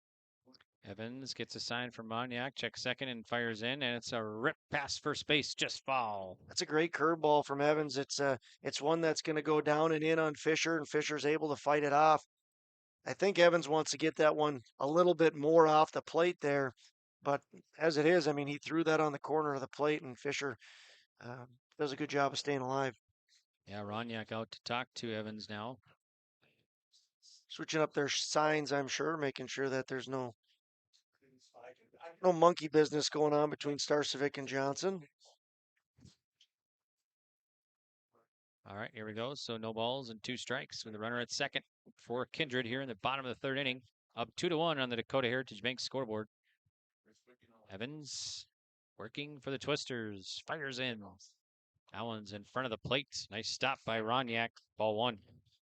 Evans gets a sign from Moniak, checks second and fires in, and it's a rip past first base, just foul. That's a great curveball from Evans. It's one that's going to go down and in on Fisher, and Fisher's able to fight it off. I think Evans wants to get that one a little bit more off the plate there, but as it is, I mean, he threw that on the corner of the plate, and Fisher does a good job of staying alive. Yeah, Roniak out to talk to Evans now. Switching up their signs, I'm sure, making sure that there's no monkey business going on between Starcevic and Johnson. All right, here we go. So no balls and 2 strikes with the runner at second for Kindred here in the bottom of the third inning. Up 2-1 on the Dakota Heritage Bank scoreboard. Evans working for the Twisters. Fires in. That one's in front of the plate. Nice stop by Roniak. Ball 1.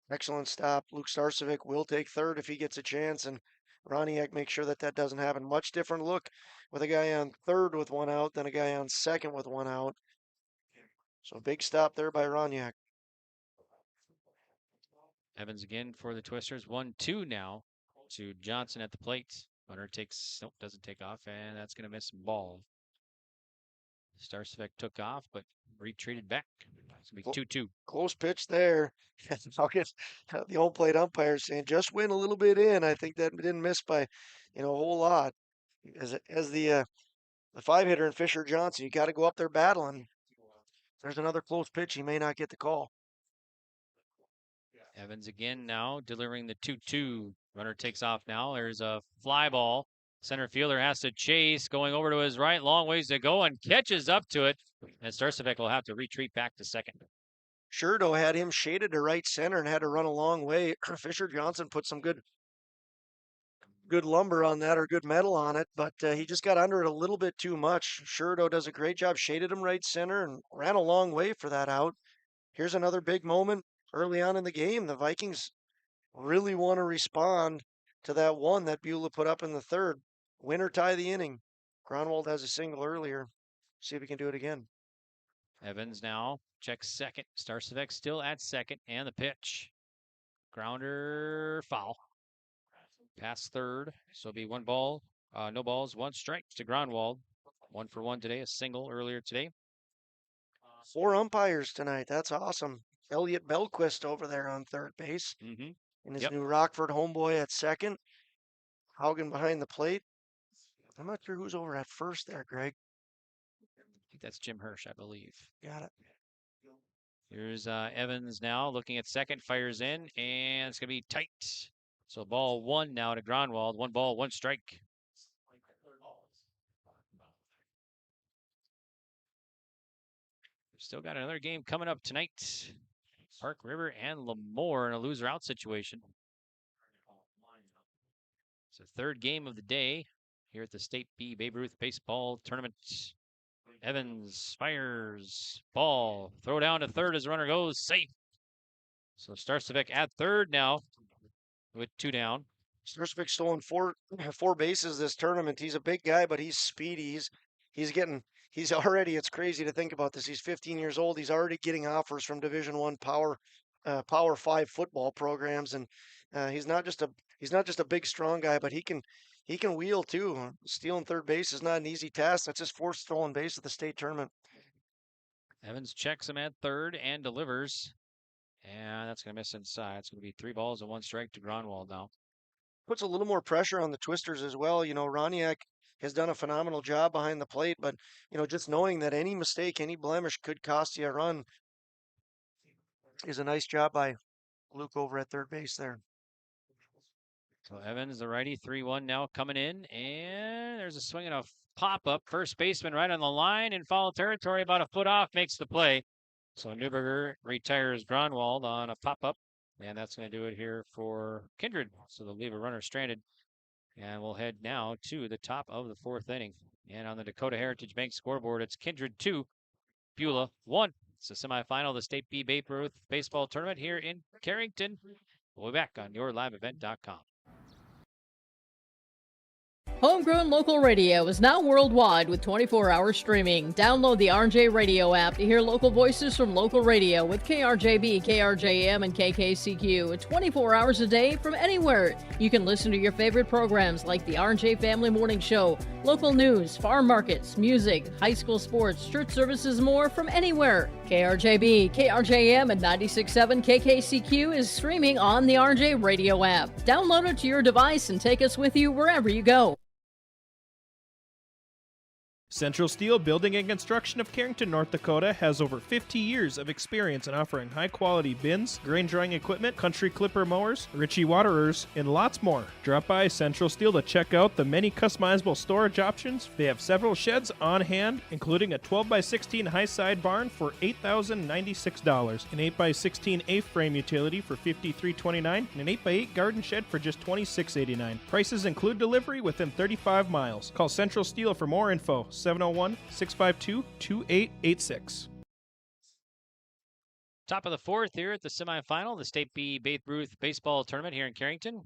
Excellent stop. Luke Starcevic will take third if he gets a chance, and Roniak makes sure that doesn't happen. Much different look with a guy on third with 1 out than a guy on second with 1 out. So big stop there by Roniak. Evans again for the Twisters. 1-2 now to Johnson at the plate. Runner doesn't take off, and that's going to miss some ball. Starcevic took off, but retreated back. It's going to be 2-2. Close pitch there. I'll get the home plate umpire saying just win a little bit in. I think that didn't miss by, a whole lot. As the 5-hitter in Fisher Johnson, you got to go up there battling. If there's another close pitch, he may not get the call. Evans again now delivering the 2-2. Runner takes off now. There's a fly ball. Center fielder has to chase, going over to his right, long ways to go, and catches up to it. And Starcevic will have to retreat back to second. Sherdo had him shaded to right center and had to run a long way. Fisher Johnson put some good lumber on that, or good metal on it, but he just got under it a little bit too much. Sherdo does a great job, shaded him right center and ran a long way for that out. Here's another big moment early on in the game. The Vikings really want to respond to that one that Beulah put up in the third. Win or tie the inning. Gronwald has a single earlier. See if he can do it again. Evans now checks second. Starcevec still at second, and the pitch. Grounder foul. Past third, so it'll be one ball, no balls, one strike to Groundwald. 1 for 1 today, a single earlier today. 4 umpires tonight. That's awesome. Elliot Belquist over there on third base. Mm-hmm. And his new Rockford homeboy at second. Haugen behind the plate. I'm not sure who's over at first there, Greg. I think that's Jim Hirsch, I believe. Got it. Here's Evans now looking at second, fires in, and it's going to be tight. So ball 1 now to Groundwald. 1 ball, 1 strike. Still got another game coming up tonight. Park River and Lemoore in a loser out situation. It's the third game of the day here at the State B Babe Ruth Baseball Tournament. Evans fires, ball, throw down to third as the runner goes, safe. So Starcevec at third now with 2 down. Starcevic's stolen four bases this tournament. He's a big guy, but he's speedy. He's already, it's crazy to think about this. He's 15 years old. He's already getting offers from Division I Power 5 football programs, and he's not just a big strong guy, but he can wheel too. Stealing third base is not an easy task. That's his 4th stolen base of the state tournament. Evans checks him at third and delivers, and that's going to miss inside. It's going to be 3 balls and 1 strike to Gronwald now. Puts a little more pressure on the twisters as well. You know, Roniak has done a phenomenal job behind the plate, but, you know, just knowing that any mistake, any blemish could cost you a run is a nice job by Luke over at third base there. So Evans, the righty, 3-1 now coming in, and there's a swing and a pop-up. First baseman right on the line in foul territory, about a foot off, makes the play. So Newberger retires Gronwald on a pop-up, and that's going to do it here for Kindred. So they'll leave a runner stranded, and we'll head now to the top of the 4th inning. And on the Dakota Heritage Bank scoreboard, it's Kindred 2, Beulah 1. It's the semifinal of the State B Babe Ruth Baseball Tournament here in Carrington. We'll be back on yourliveevent.com. Homegrown local radio is now worldwide with 24-hour streaming. Download the RJ Radio app to hear local voices from local radio with KRJB, KRJM, and KKCQ 24 hours a day from anywhere. You can listen to your favorite programs like the RJ Family Morning Show, local news, farm markets, music, high school sports, church services, more from anywhere. KRJB, KRJM, and 96.7 KKCQ is streaming on the RJ Radio app. Download it to your device and take us with you wherever you go. Central Steel Building and Construction of Carrington, North Dakota has over 50 years of experience in offering high-quality bins, grain drying equipment, country clipper mowers, Ritchie waterers, and lots more. Drop by Central Steel to check out the many customizable storage options. They have several sheds on hand, including a 12x16 high-side barn for $8,096, an 8x16 A-frame utility for $53.29, and an 8x8 garden shed for just $26.89. Prices include delivery within 35 miles. Call Central Steel for more info. 701-652-2886. Top of the 4th here at the semifinal, the State B Babe Ruth Baseball Tournament here in Carrington.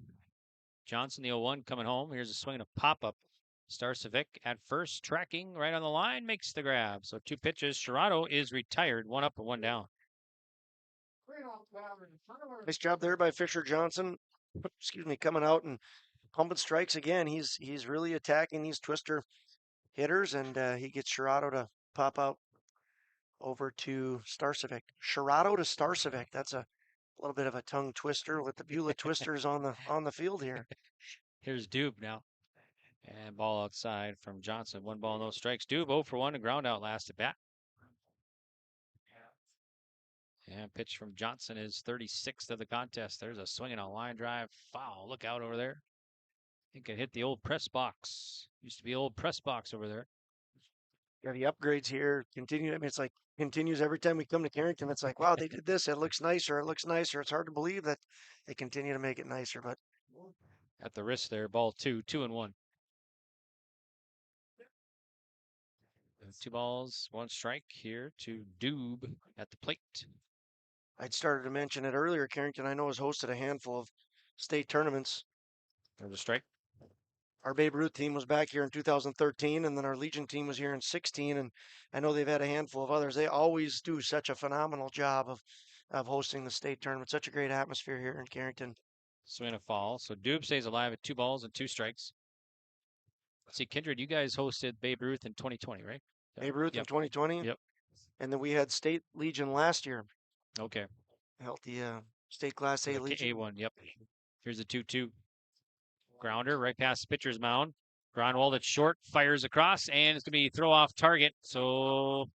Johnson, the 0-1, coming home. Here's a swing and a pop-up. Starcevec at first, tracking right on the line, makes the grab. So 2 pitches. Sherrado is retired, 1 up and 1 down. Nice job there by Fisher Johnson. Excuse me, coming out and pumping strikes again. He's really attacking these twister hitters, and he gets Sherrado to pop out over to Starcevec. Sherrado to Starcevec. That's a little bit of a tongue twister with the Beulah Twisters on the field here. Here's Dube now. And ball outside from Johnson. 1 ball, no strikes. Dube 0 for 1, a ground out last at bat. And pitch from Johnson is 36th of the contest. There's a swing and a line drive. Foul. Look out over there. I think it hit the old press box. Used to be old press box over there. Yeah, the upgrades here continue. I mean, it's like continues every time we come to Carrington. It's like, wow, they did this. It looks nicer. It looks nicer. It's hard to believe that they continue to make it nicer. But at the wrist there, ball 2, 2-1. 2 balls, 1 strike here to Dube at the plate. I'd started to mention it earlier. Carrington, I know, has hosted a handful of state tournaments. There's a strike. our Babe Ruth team was back here in 2013, and then our Legion team was here in 16. And I know they've had a handful of others. They always do such a phenomenal job of hosting the state tournament. Such a great atmosphere here in Carrington. Swing a fall. So Doob stays alive at 2 balls and 2 strikes. Let's see, Kindred, you guys hosted Babe Ruth in 2020, right? Babe Ruth in 2020? Yep. And then we had State Legion last year. Okay. Held the State Class A Legion. A1, yep. Here's a 2-2. Grounder right past the pitcher's mound. Grunwald at short, fires across, and it's going to be throw off target. So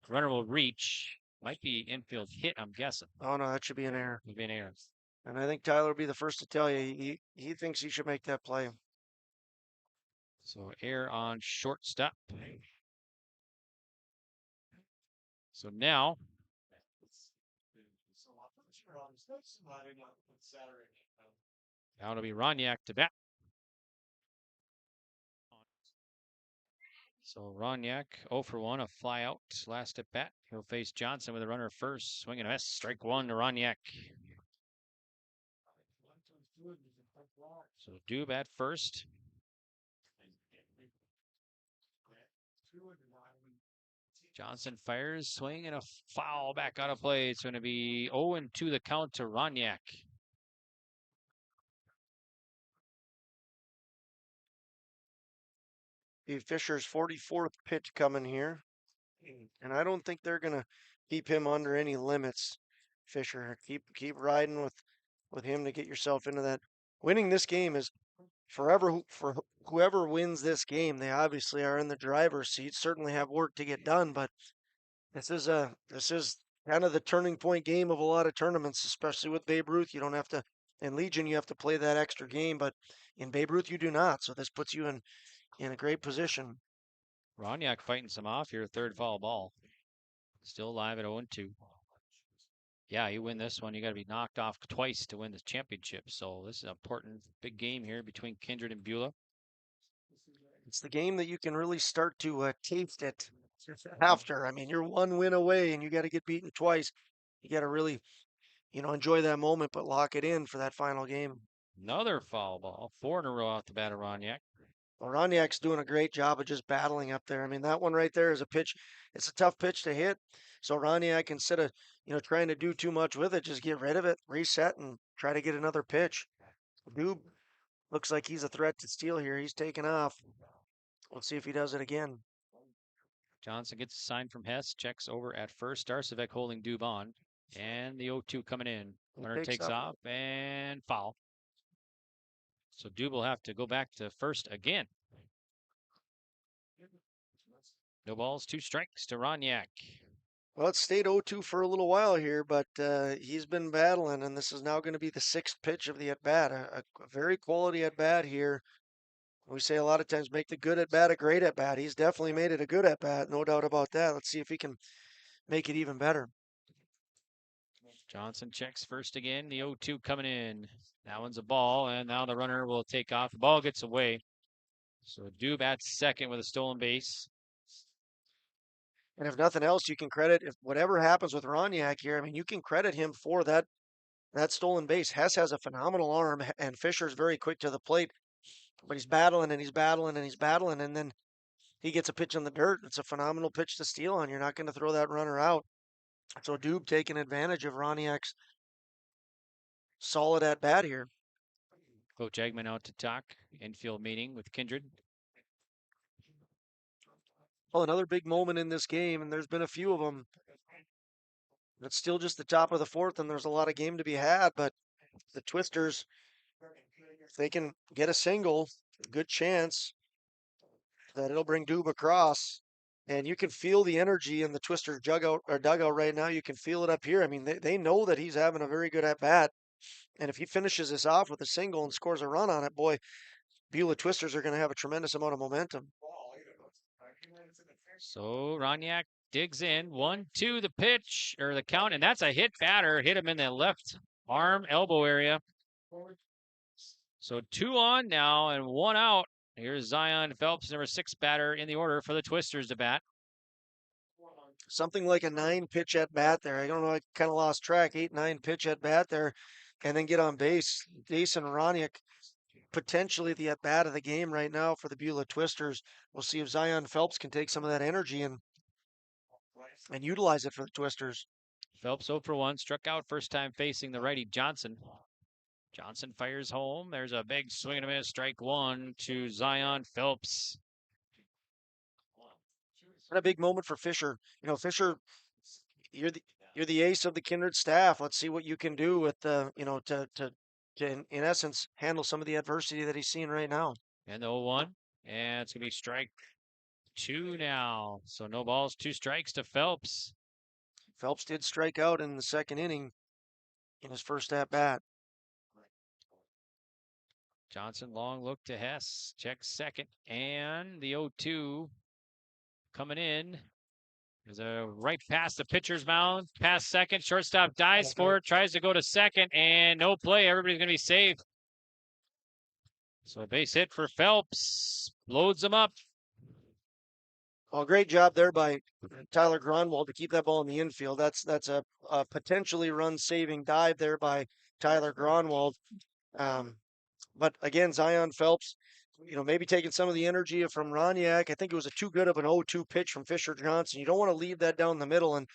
runner will reach. Might be infield hit, I'm guessing. Oh, no, that should be an error. It'll be an error. And I think Tyler will be the first to tell you he thinks he should make that play. So error on shortstop. So now it'll be Ronyak to bat. So Ronyak 0 for 1, a fly out last at bat. He'll face Johnson with a runner first. Swing and a miss. Strike 1 to Ronyak. So Doob at first. Johnson fires, swing, and a foul back out of play. It's going to be 0-2 the count to Ronyak. Fisher's 44th pitch coming here. And I don't think they're going to keep him under any limits, Fisher. Keep riding with him to get yourself into that. Winning this game is forever for whoever wins this game. They obviously are in the driver's seat, certainly have work to get done, but this is kind of the turning point game of a lot of tournaments, especially with Babe Ruth. You don't have to, in Legion, you have to play that extra game, but in Babe Ruth, you do not. So this puts you in a great position. Ronyak fighting some off here, third foul ball. Still alive at 0-2. Yeah, you win this one, you got to be knocked off twice to win the championship. So this is an important big game here between Kindred and Beulah. It's the game that you can really start to taste it after. I mean, you're one win away and you got to get beaten twice. You got to really, enjoy that moment, but lock it in for that final game. Another foul ball, 4 in a row out the bat of Ronyak. Well, Ronyak's doing a great job of just battling up there. I mean, that one right there is a pitch. It's a tough pitch to hit. So Ronyak, instead of, trying to do too much with it, just get rid of it, reset, and try to get another pitch. Doob looks like he's a threat to steal here. He's taking off. Let's see if he does it again. Johnson gets a sign from Hess, checks over at first. Darcevec holding Doob on. And the 0-2 coming in. Runner takes off and foul. So Doob will have to go back to first again. No balls, 2 strikes to Ronyak. Well, it stayed 0-2 for a little while here, but he's been battling, and this is now going to be the 6th pitch of the at-bat. A very quality at-bat here. We say a lot of times, make the good at-bat a great at-bat. He's definitely made it a good at-bat, no doubt about that. Let's see if he can make it even better. Johnson checks first again. The 0-2 coming in. That one's a ball, and now the runner will take off. The ball gets away. So Doob at second with a stolen base. And if nothing else, you can credit, if whatever happens with Ronyak here, I mean, you can credit him for that stolen base. Hess has a phenomenal arm, and Fisher's very quick to the plate. But he's battling, and he's battling, and he's battling, and then he gets a pitch in the dirt. It's a phenomenal pitch to steal, and you're not going to throw that runner out. So Doob taking advantage of Ronyak's solid at bat here. Coach Eggman out to talk. Infield meeting with Kindred. Well, another big moment in this game, and there's been a few of them. It's still just the top of the 4th, and there's a lot of game to be had, but the Twisters, if they can get a single, good chance that it'll bring Doob across. And you can feel the energy in the Twisters dugout right now. You can feel it up here. I mean, they know that he's having a very good at-bat. And if he finishes this off with a single and scores a run on it, boy, Beulah Twisters are going to have a tremendous amount of momentum. So Ronyak digs in. 1-2 the pitch, or the count, and that's a hit batter. Hit him in the left arm, elbow area. So 2 on now and 1 out. Here's Zion Phelps, number 6 batter in the order for the Twisters to bat. Something like a 9-pitch at bat there. I don't know, I kind of lost track. 8-9 pitch at bat there, and then get on base. Jason Ronyak potentially the at-bat of the game right now for the Beulah Twisters. We'll see if Zion Phelps can take some of that energy and utilize it for the Twisters. Phelps 0 for 1, struck out first time facing the righty Johnson. Johnson fires home. There's a big swing and a miss. Strike one to Zion Phelps. What a big moment for Fisher. You know, Fisher, you're the ace of the Kindred staff. Let's see what you can do with to in essence handle some of the adversity that he's seeing right now. And the 0-1, and it's gonna be strike 2 now. So no balls, 2 strikes to Phelps. Phelps did strike out in the second inning in his first at bat. Johnson, long look to Hess, checks second, and the 0-2 coming in. There's a right past the pitcher's mound, past second, shortstop dives for it, tries to go to second, and no play. Everybody's going to be safe. So a base hit for Phelps, loads him up. Well, great job there by Tyler Gronwald to keep that ball in the infield. That's a potentially run-saving dive there by Tyler Gronwald. But again, Zion Phelps, maybe taking some of the energy from Roniak. I think it was too good of an 0-2 pitch from Fisher Johnson. You don't want to leave that down the middle, and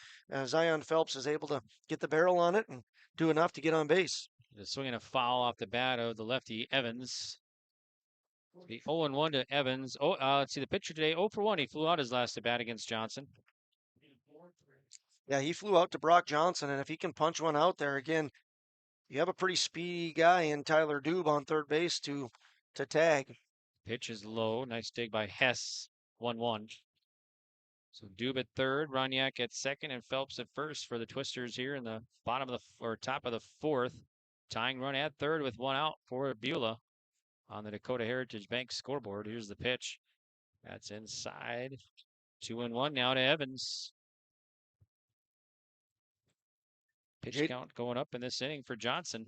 Zion Phelps is able to get the barrel on it and do enough to get on base. Just swinging a foul off the bat of the lefty Evans. The 0-1 to Evans. Let's see, the pitcher today, 0 for 1. He flew out his last at bat against Johnson. Yeah, he flew out to Brock Johnson, and if he can punch one out there again, you have a pretty speedy guy in Tyler Dube on third base to tag. Pitch is low. Nice dig by Hess. 1-1. So Dube at third, Roniak at second, and Phelps at first for the Twisters here in the top of the fourth. Tying run at third with 1 out for Beulah on the Dakota Heritage Bank scoreboard. Here's the pitch. That's inside. 2-1 now to Evans. Pitch count going up in this inning for Johnson.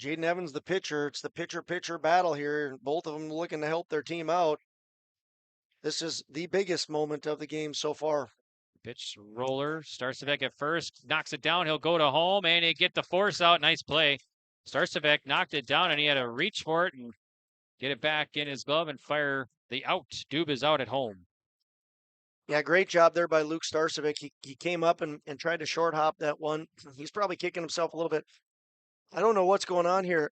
Jaden Evans, the pitcher. It's the pitcher-pitcher battle here. Both of them looking to help their team out. This is the biggest moment of the game so far. Pitch roller. Starcevek at first. Knocks it down. He'll go to home, and he get the force out. Nice play. Starcevek knocked it down, and he had to reach for it and get it back in his glove and fire the out. Dube is out at home. Yeah, great job there by Luke Starcevek. He came up and tried to short hop that one. He's probably kicking himself a little bit. I don't know what's going on here.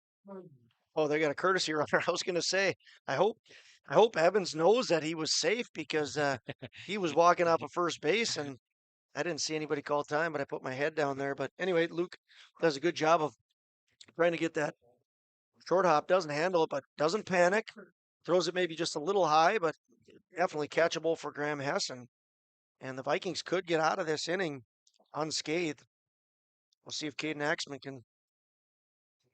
Oh, they got a courtesy runner. I was going to say, I hope Evans knows that he was safe because he was walking off of first base and I didn't see anybody call time, but I put my head down there. But anyway, Luke does a good job of trying to get that short hop. Doesn't handle it, but doesn't panic. Throws it maybe just a little high, but definitely catchable for Graham Hess. And the Vikings could get out of this inning unscathed. We'll see if Caden Axman can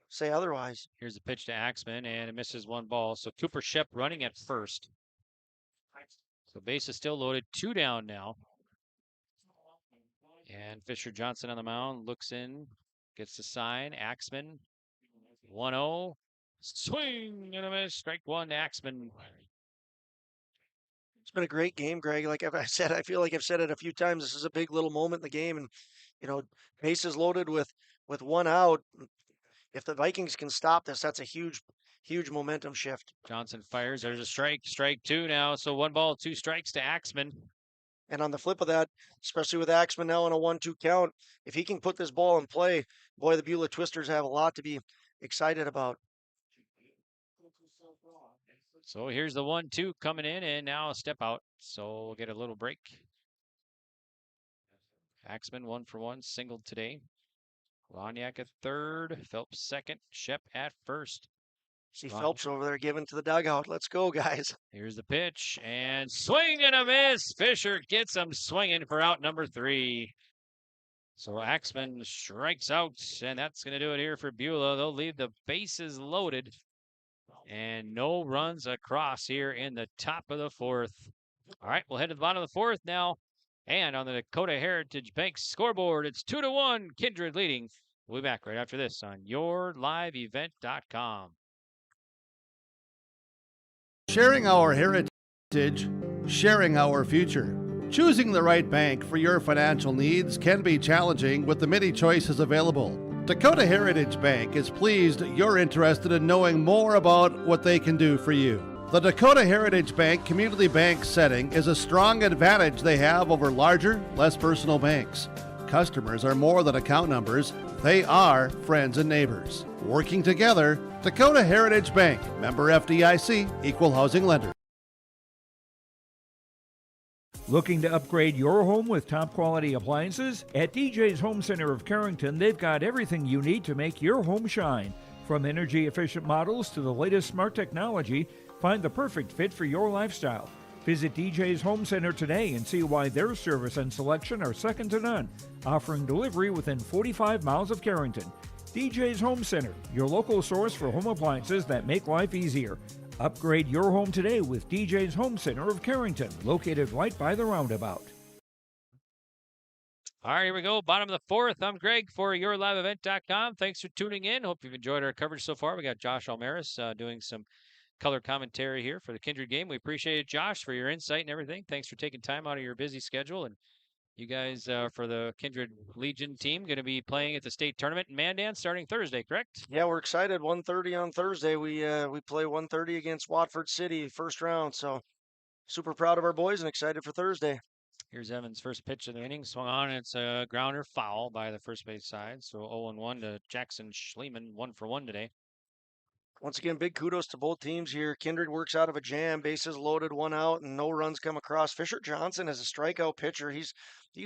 say otherwise. Here's the pitch to Axman, and it misses 1 ball. So Cooper Shep running at first. So base is still loaded. 2 down now. And Fisher Johnson on the mound. Looks in. Gets the sign. Axman. 1-0. Swing and a miss. Strike 1 to Axman. It's been a great game, Greg. Like I said, I feel like I've said it a few times. This is a big little moment in the game. And, bases loaded with 1 out. If the Vikings can stop this, that's a huge, huge momentum shift. Johnson fires. There's a strike. Strike 2 now. So 1 ball, 2 strikes to Axman. And on the flip of that, especially with Axman now on a 1-2 count, if he can put this ball in play, boy, the Beulah Twisters have a lot to be excited about. So here's the 1-2 coming in, and now a step out. So we'll get a little break. Axman 1 for 1, singled today. Roniak at third, Phelps second, Shep at first. See Phelps over there giving to the dugout. Let's go, guys. Here's the pitch, and swing and a miss. Fisher gets him swinging for out number 3. So Axman strikes out, and that's going to do it here for Beulah. They'll leave the bases loaded, and no runs across here in the top of the 4th. All right, we'll head to the bottom of the 4th now. And on the Dakota Heritage Bank scoreboard, it's 2-1, Kindred leading. We'll be back right after this on YourLiveEvent.com. Sharing our heritage, sharing our future. Choosing the right bank for your financial needs can be challenging with the many choices available. Dakota Heritage Bank is pleased you're interested in knowing more about what they can do for you. The Dakota Heritage Bank community bank setting is a strong advantage they have over larger, less personal banks. Customers are more than account numbers, they are friends and neighbors. Working together, Dakota Heritage Bank, member FDIC, equal housing lender. Looking to upgrade your home with top quality appliances? At DJ's Home Center of Carrington, they've got everything you need to make your home shine. From energy efficient models to the latest smart technology, find the perfect fit for your lifestyle. Visit DJ's Home Center today and see why their service and selection are second to none, offering delivery within 45 miles of Carrington. DJ's Home Center, your local source for home appliances that make life easier. Upgrade your home today with DJ's Home Center of Carrington, located right by the roundabout. All right, here we go. Bottom of the fourth. I'm Greg for YourLiveEvent.com. Thanks for tuning in. Hope you've enjoyed our coverage so far. We got Josh Almaris doing some color commentary here for the Kindred game. We appreciate it, Josh, for your insight and everything. Thanks for taking time out of your busy schedule. And you guys for the Kindred Legion team going to be playing at the state tournament in Mandan starting Thursday, correct? Yeah, we're excited. 1:30 on Thursday. We play 1:30 against Watford City, first round. So super proud of our boys and excited for Thursday. Here's Evans' first pitch of the inning. Swung on. It's a grounder foul by the first base side. So 0-1 to Jackson Schliemann, 1 for 1 today. Once again, big kudos to both teams here. Kindred works out of a jam, bases loaded, 1 out, and no runs come across. Fisher Johnson is a strikeout pitcher. He's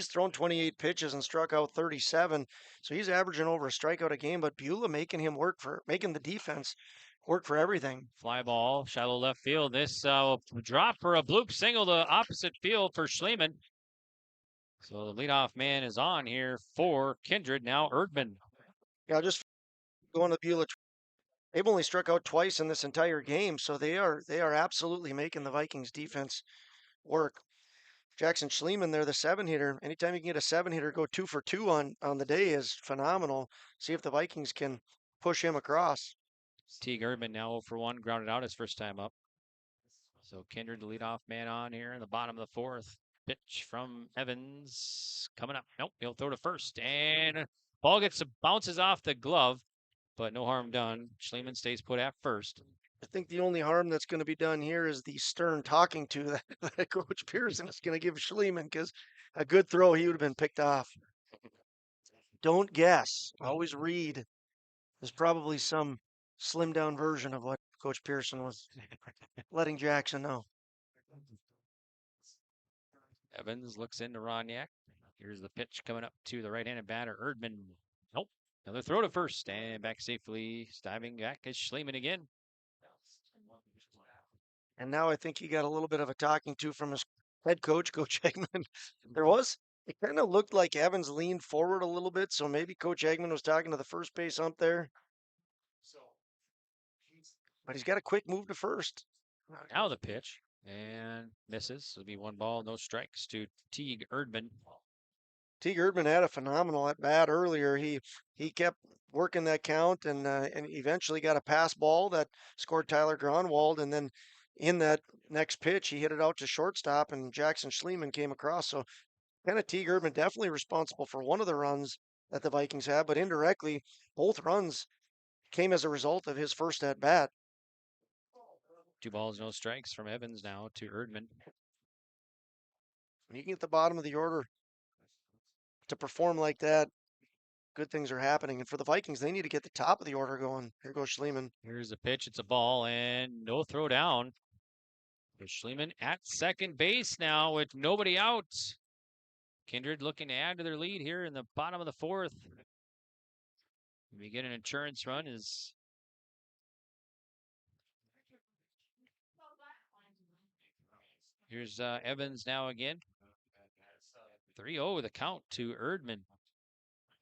thrown 28 pitches and struck out 37, so he's averaging over a strikeout a game. But Beulah making the defense work for everything. Fly ball, shallow left field. This drop for a bloop single to opposite field for Schliemann. So the leadoff man is on here for Kindred. Now Erdman. Yeah, just going to Beulah. They've only struck out twice in this entire game, so they are absolutely making the Vikings defense work. Jackson Schliemann, they're the 7-hitter. Anytime you can get a 7-hitter go 2 for 2 on the day is phenomenal. See if the Vikings can push him across. Teague Erdman now 0 for 1, grounded out his first time up. So Kindred, the leadoff man on here in the bottom of the fourth. Pitch from Evans coming up. Nope, he'll throw to first, and ball bounces off the glove. But no harm done. Schliemann stays put at first. I think the only harm that's going to be done here is the stern talking to that Coach Pearson is going to give Schliemann, because a good throw, he would have been picked off. Don't guess. Always read. There's probably some slimmed down version of what Coach Pearson was letting Jackson know. Evans looks into Roniak. Here's the pitch coming up to the right-handed batter, Erdman. Nope. Another throw to first, and back safely. Diving back is Schliemann again. And now I think he got a little bit of a talking to from his head coach, Coach Eggman. It kind of looked like Evans leaned forward a little bit, so maybe Coach Eggman was talking to the first base ump there. But he's got a quick move to first. Now the pitch, and misses. It'll be 1 ball, no strikes to Teague Erdman. Teague Erdman had a phenomenal at bat earlier. He kept working that count and eventually got a pass ball that scored Tyler Gronwald. And then in that next pitch, he hit it out to shortstop, and Jackson Schliemann came across. So kind of Teague Erdman definitely responsible for one of the runs that the Vikings had, but indirectly, both runs came as a result of his first at bat. 2 balls, no strikes from Evans now to Erdman. When you get the bottom of the order to perform like that, good things are happening. And for the Vikings, they need to get the top of the order going. Here goes Schliemann. Here's the pitch. It's a ball, and no throw down. Schliemann at second base now with nobody out. Kindred looking to add to their lead here in the bottom of the fourth. We get an insurance run is here's Evans now again. 3-0 the count to Erdman.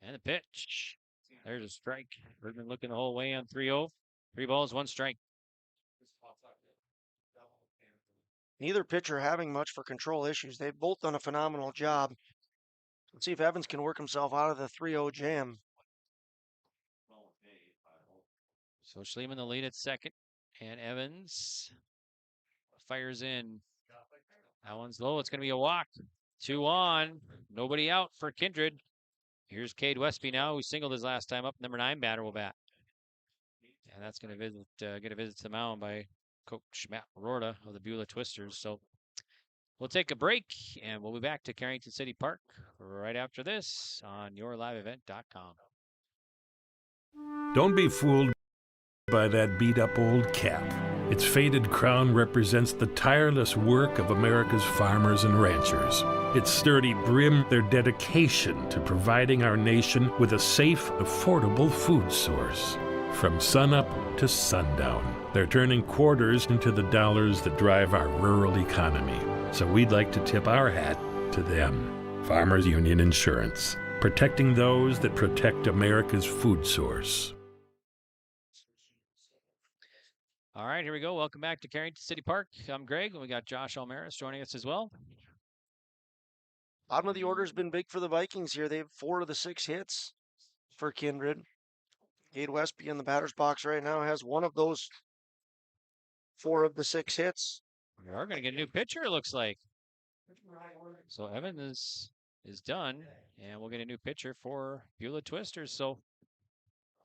And the pitch. There's a strike. Erdman looking the whole way on 3-0. 3 balls, 1 strike. Neither pitcher having much for control issues. They've both done a phenomenal job. Let's see if Evans can work himself out of the 3-0 jam. So Schliemann the lead at second. And Evans fires in. That one's low. It's going to be a walk. 2 on. Nobody out for Kindred. Here's Cade Westby now, who singled his last time up. Number 9 batter will bat. And that's going to get a visit to the mound by Coach Matt Rorta of the Beulah Twisters. So we'll take a break, and we'll be back to Carrington City Park right after this on yourliveevent.com. Don't be fooled by that beat-up old cap. Its faded crown represents the tireless work of America's farmers and ranchers. Its sturdy brim, their dedication to providing our nation with a safe, affordable food source. From sunup to sundown, they're turning quarters into the dollars that drive our rural economy. So we'd like to tip our hat to them. Farmers Union Insurance, protecting those that protect America's food source. All right, here we go. Welcome back to Carrington City Park. I'm Greg, and we got Josh Almaris joining us as well. Bottom of the order has been big for the Vikings here. They have 4 of the 6 hits for Kindred. Cade Westby in the batter's box right now has 1 of those 4 of the 6 hits. We are going to get a new pitcher, it looks like. So Evans is done, and we'll get a new pitcher for Beulah Twisters. So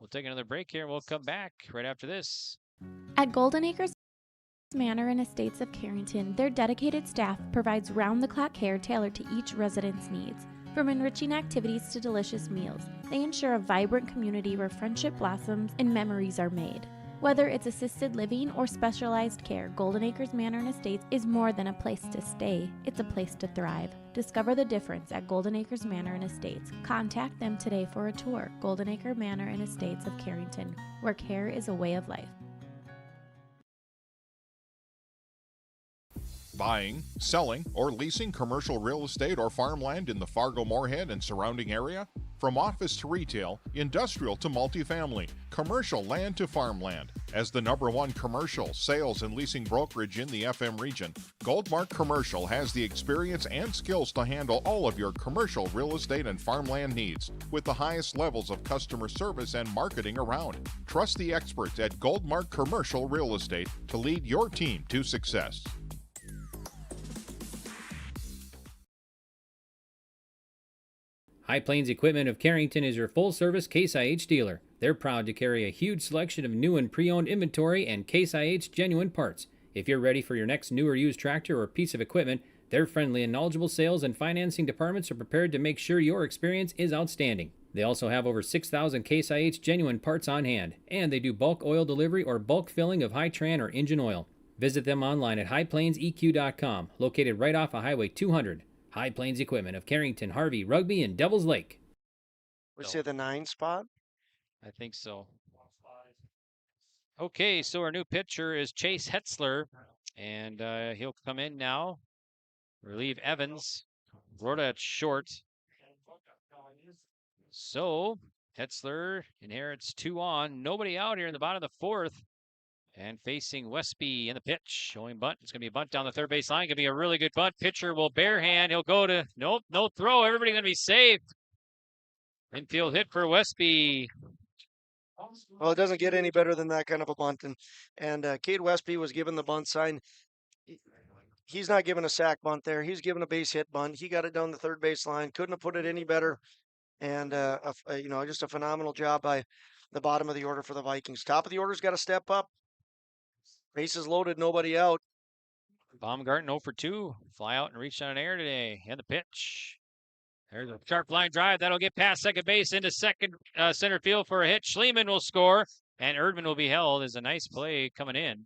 we'll take another break here, and we'll come back right after this. At Golden Acres Manor and Estates of Carrington, their dedicated staff provides round-the-clock care tailored to each resident's needs. From enriching activities to delicious meals, they ensure a vibrant community where friendship blossoms and memories are made. Whether it's assisted living or specialized care, Golden Acres Manor and Estates is more than a place to stay, it's a place to thrive. Discover the difference at Golden Acres Manor and Estates. Contact them today for a tour. Golden Acre Manor and Estates of Carrington, where care is a way of life. Buying, selling, or leasing commercial real estate or farmland in the Fargo-Moorhead and surrounding area? From office to retail, industrial to multifamily, commercial land to farmland. As the #1 commercial, sales, and leasing brokerage in the FM region, Goldmark Commercial has the experience and skills to handle all of your commercial real estate and farmland needs with the highest levels of customer service and marketing around. Trust the experts at Goldmark Commercial Real Estate to lead your team to success. High Plains Equipment of Carrington is your full-service Case IH dealer. They're proud to carry a huge selection of new and pre-owned inventory and Case IH genuine parts. If you're ready for your next new or used tractor or piece of equipment, their friendly and knowledgeable sales and financing departments are prepared to make sure your experience is outstanding. They also have over 6,000 Case IH genuine parts on hand, and they do bulk oil delivery or bulk filling of high-tran or engine oil. Visit them online at highplainseq.com, located right off of Highway 200. High Plains Equipment of Carrington, Harvey, Rugby, and Devils Lake. We say the 9 spot? I think so. Okay, so our new pitcher is Chase Hetzler, and he'll come in now. Relieve Evans. Rorta at short. So Hetzler inherits 2 on. Nobody out here in the bottom of the 4th. And facing Westby in the pitch, showing bunt. It's going to be a bunt down the third base line. Going to be a really good bunt. Pitcher will barehand. He'll go to, nope, no throw. Everybody going to be safe. Infield hit for Westby. Well, it doesn't get any better than that kind of a bunt. And Cade Westby was given the bunt sign. He's not given a sack bunt there. He's given a base hit bunt. He got it down the third base line. Couldn't have put it any better. And, just a phenomenal job by the bottom of the order for the Vikings. Top of the order's got to step up. Bases loaded, nobody out. Baumgarten 0 for 2. Fly out and reach on an air today. And the pitch. There's a sharp line drive. That'll get past second base into center field for a hit. Schliemann will score, and Erdman will be held. There's a nice play coming in.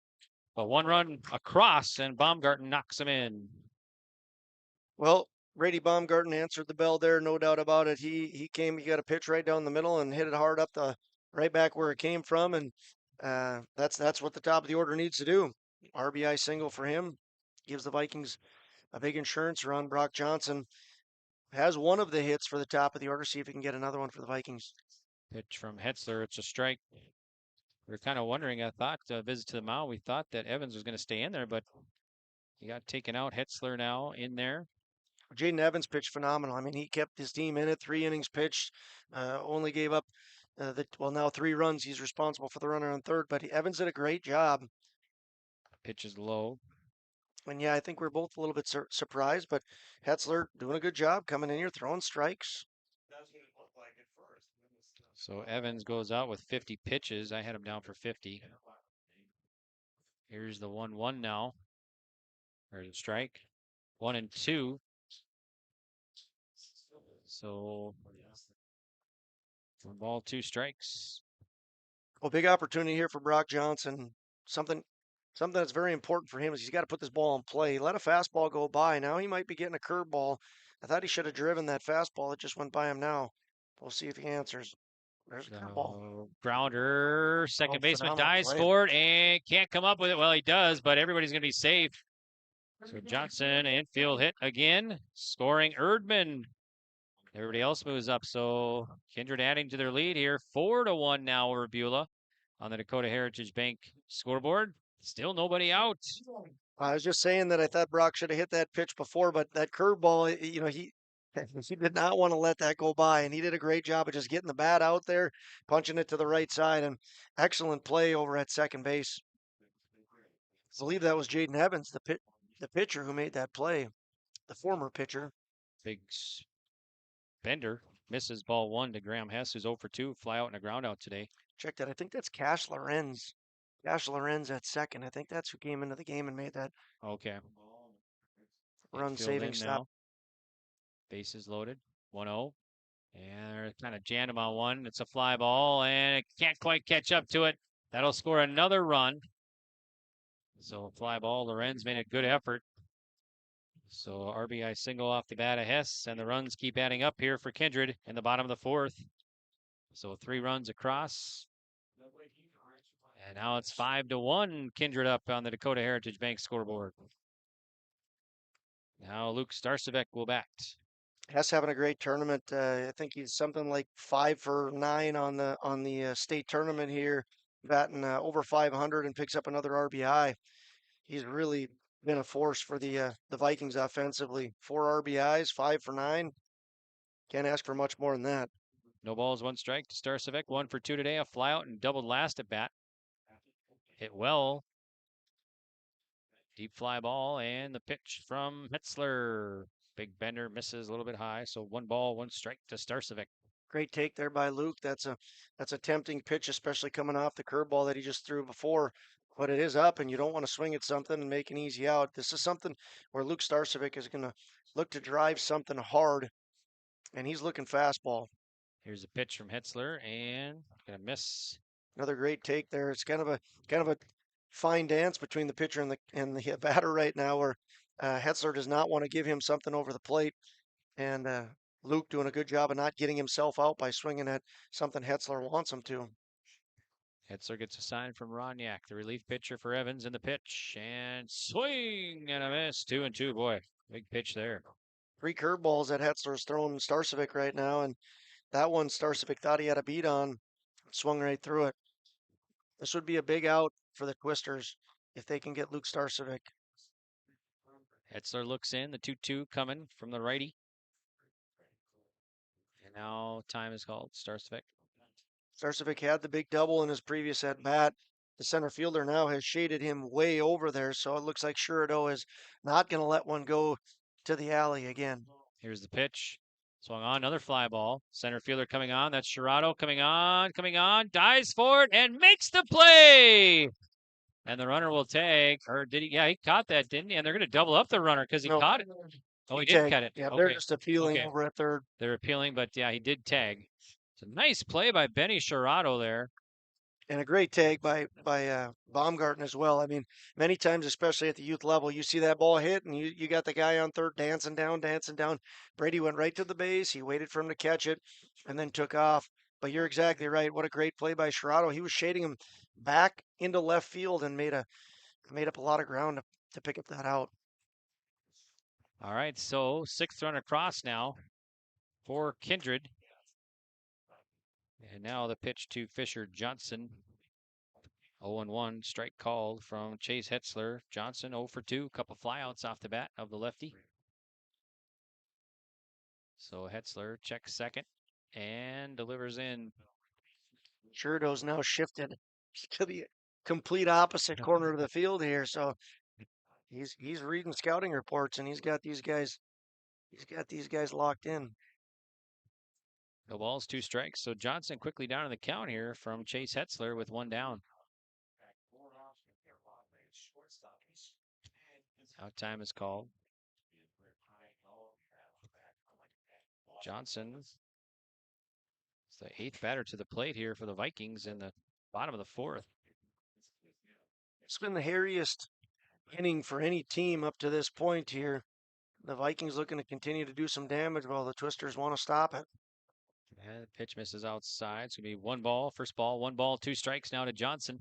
But 1 run across, and Baumgarten knocks him in. Well, Brady Baumgarten answered the bell there, no doubt about it. He got a pitch right down the middle and hit it hard up right back where it came from, and that's what the top of the order needs to do. RBI single for him gives the Vikings a big insurance run. Brock Johnson has 1 of the hits for the top of the order. See if he can get another one for the Vikings. Pitch from Hetzler. It's a strike. We were kind of wondering, I thought, visit to the mound, we thought that Evans was going to stay in there, but he got taken out. Hetzler now in there. Jaden Evans pitched phenomenal. I mean, he kept his team in it. 3 innings pitched. Only gave up now 3 runs. He's responsible for the runner on third, but Evans did a great job. Pitch is low. And yeah, I think we're both a little bit surprised, but Hetzler doing a good job coming in here, throwing strikes. That's what it looked like. So Evans goes out with 50 pitches. I had him down for 50. Here's the 1-1 now. Or the strike. 1-2. So 1 ball, 2 strikes. Well, big opportunity here for Brock Johnson. Something that's very important for him is he's got to put this ball in play. He let a fastball go by. Now he might be getting a curveball. I thought he should have driven that fastball. It just went by him now. We'll see if he answers. There's a curveball. Grounder, second baseman phenomenal dives play. for it and can't come up with it. Well, he does, but everybody's going to be safe. So Johnson, infield hit again, scoring Erdman. Everybody else moves up. So Kindred adding to their lead here. 4-1 now over Beulah on the Dakota Heritage Bank scoreboard. Still nobody out. I was just saying that I thought Brock should have hit that pitch before, but that curveball, he did not want to let that go by, and he did a great job of just getting the bat out there, punching it to the right side, and excellent play over at second base. I believe that was Jaden Evans, the pitcher who made that play, the former pitcher. Big Bender misses ball 1 to Graham Hess, who's 0 for 2, fly out and a ground out today. Check that. I think that's Cash Lorenz. Cash Lorenz at second. I think that's who came into the game and made that Okay. run-saving stop. Now. Bases loaded. 1-0. And they're kind of jammed him on one. It's a fly ball, and it can't quite catch up to it. That'll score another run. So fly ball. Lorenz made a good effort. So RBI single off the bat of Hess, and the runs keep adding up here for Kindred in the bottom of the 4th. So 3 runs across. And now it's 5-1 Kindred up on the Dakota Heritage Bank scoreboard. Now Luke Starcevic will bat. Hess having a great tournament. I think he's something like 5 for 9 on the state tournament here, batting over 500 and picks up another RBI. He's really been a force for the Vikings offensively. 4 RBIs, 5 for 9. Can't ask for much more than that. No balls, 1 strike to Starcevic. 1 for 2 today. A fly out and doubled last at bat. Hit well. Deep fly ball and the pitch from Hetzler. Big Bender misses a little bit high. So 1 ball, 1 strike to Starcevic. Great take there by Luke. That's a tempting pitch, especially coming off the curveball that he just threw before. But it is up, and you don't want to swing at something and make an easy out. This is something where Luke Starcevic is going to look to drive something hard, and he's looking fastball. Here's a pitch from Hetzler, and gonna miss. Another great take there. It's kind of a fine dance between the pitcher and the batter right now, where Hetzler does not want to give him something over the plate, and Luke doing a good job of not getting himself out by swinging at something Hetzler wants him to. Hetzler gets a sign from Ronyak, the relief pitcher for Evans, in the pitch, and swing and a miss. 2-2, boy, big pitch there. 3 curveballs that Hetzler's throwing Starcevic right now, and that one Starcevic thought he had a beat on, swung right through it. This would be a big out for the Twisters if they can get Luke Starcevic. Hetzler looks in, the 2-2 coming from the righty. And now time is called. Starcevic. Starcevic had the big double in his previous at-bat. The center fielder now has shaded him way over there, so it looks like Sheridan is not going to let one go to the alley again. Here's the pitch. Swung on, another fly ball. Center fielder coming on. That's Sheridan coming on, dives for it, and makes the play! And the runner will tag, or did he? Yeah, he caught that, didn't he? And they're going to double up the runner because he caught it. Oh, he did catch it. Yeah, okay. They're just appealing over at third. They're appealing, but yeah, he did tag. It's a nice play by Benny Sheridan there. And a great tag by Baumgarten as well. I mean, many times, especially at the youth level, you see that ball hit and you got the guy on third dancing down. Brady went right to the base. He waited for him to catch it and then took off. But you're exactly right. What a great play by Sheridan. He was shading him back into left field and made up a lot of ground to pick up that out. All right, so 6th run across now for Kindred. And now the pitch to Fisher Johnson. 0-1 strike called from Chase Hetzler. Johnson 0 for 2, couple flyouts off the bat of the lefty. So Hetzler checks second and delivers in. Sheridan's now shifted to the complete opposite corner of the field here, so he's reading scouting reports and he's got these guys locked in. No balls, 2 strikes. So Johnson quickly down in the count here from Chase Hetzler with 1 down. Out time is called. Johnson is the 8th batter to the plate here for the Vikings in the bottom of the 4th. It's been the hairiest inning for any team up to this point here. The Vikings looking to continue to do some damage while the Twisters want to stop it. And the pitch misses outside. It's going to be 1 ball, first ball, 1 ball, 2 strikes now to Johnson.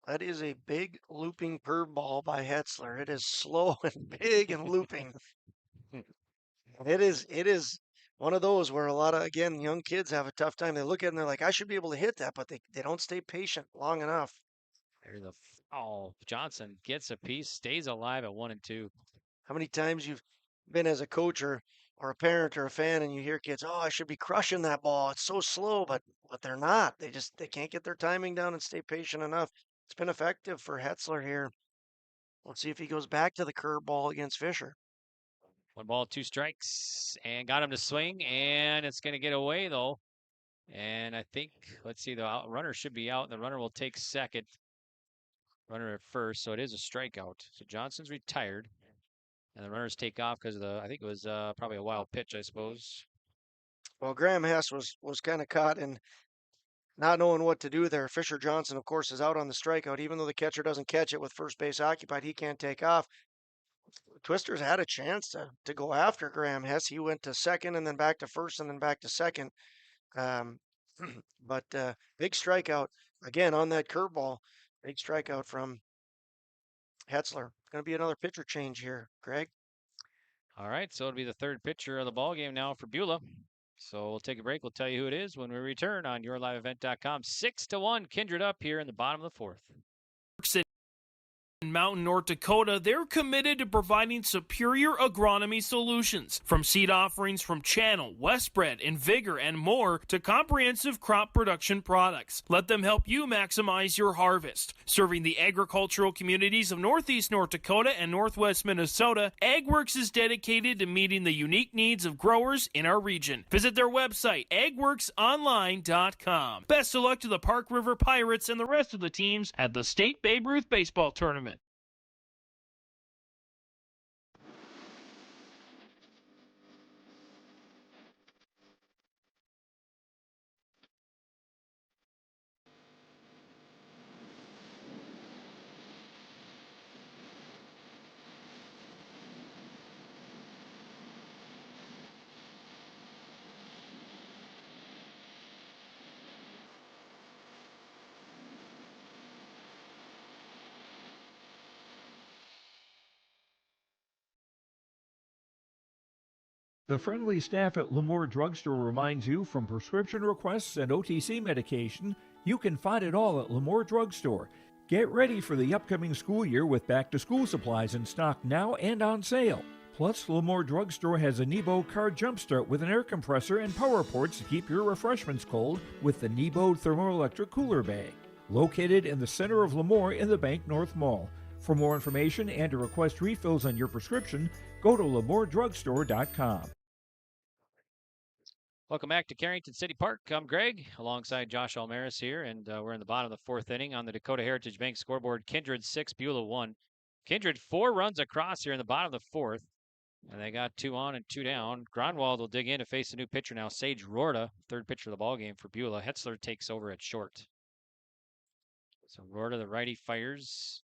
That is a big looping curve ball by Hetzler. It is slow and big and looping. It is one of those where a lot of, again, young kids have a tough time. They look at it and they're like, I should be able to hit that, but they don't stay patient long enough. There's the Johnson gets a piece, stays alive at 1 and 2. How many times you've been as a coach or a parent or a fan and you hear kids, oh, I should be crushing that ball. It's so slow, but they're not. They can't get their timing down and stay patient enough. It's been effective for Hetzler here. Let's see if he goes back to the curveball against Fisher. 1 ball, 2 strikes, and got him to swing, and it's going to get away though. And I think, let's see, the runner should be out, and the runner will take second. Runner at first, so it is a strikeout. So Johnson's retired, and the runners take off because of I think it was probably a wild pitch, I suppose. Well, Graham Hess was kind of caught in not knowing what to do there. Fisher Johnson, of course, is out on the strikeout. Even though the catcher doesn't catch it with first base occupied, he can't take off. Twisters had a chance to go after Graham Hess. He went to second and then back to first and then back to second. But big strikeout again on that curveball. Big strikeout from Hetzler. Going to be another pitcher change here, Greg. All right, so it'll be the 3rd pitcher of the ball game now for Beulah. So we'll take a break. We'll tell you who it is when we return on yourliveevent.com. 6-1, Kindred up here in the bottom of the 4th. In Mountain, North Dakota, they're committed to providing superior agronomy solutions. From seed offerings from Channel, Westbred, and Vigor, and more, to comprehensive crop production products. Let them help you maximize your harvest. Serving the agricultural communities of Northeast North Dakota and Northwest Minnesota, AgWorks is dedicated to meeting the unique needs of growers in our region. Visit their website, agworksonline.com. Best of luck to the Park River Pirates and the rest of the teams at the State Babe Ruth Baseball Tournament. The friendly staff at Lemoore Drugstore reminds you from prescription requests and OTC medication, you can find it all at Lemoore Drugstore. Get ready for the upcoming school year with back-to-school supplies in stock now and on sale. Plus, Lemoore Drugstore has a Nebo Car Jumpstart with an air compressor and power ports to keep your refreshments cold with the Nebo Thermoelectric Cooler Bag. Located in the center of Lemoore in the Bank North Mall. For more information and to request refills on your prescription, go to LemooreDrugstore.com. Welcome back to Carrington City Park. I'm Greg, alongside Josh Almaris here, and we're in the bottom of the 4th inning on the Dakota Heritage Bank scoreboard. Kindred 6, Beulah 1. Kindred 4 runs across here in the bottom of the 4th, and they got 2 on and 2 down. Gronwald will dig in to face a new pitcher now, Sage Rorta, 3rd pitcher of the ballgame for Beulah. Hetzler takes over at short. So Rorta, the righty, fires.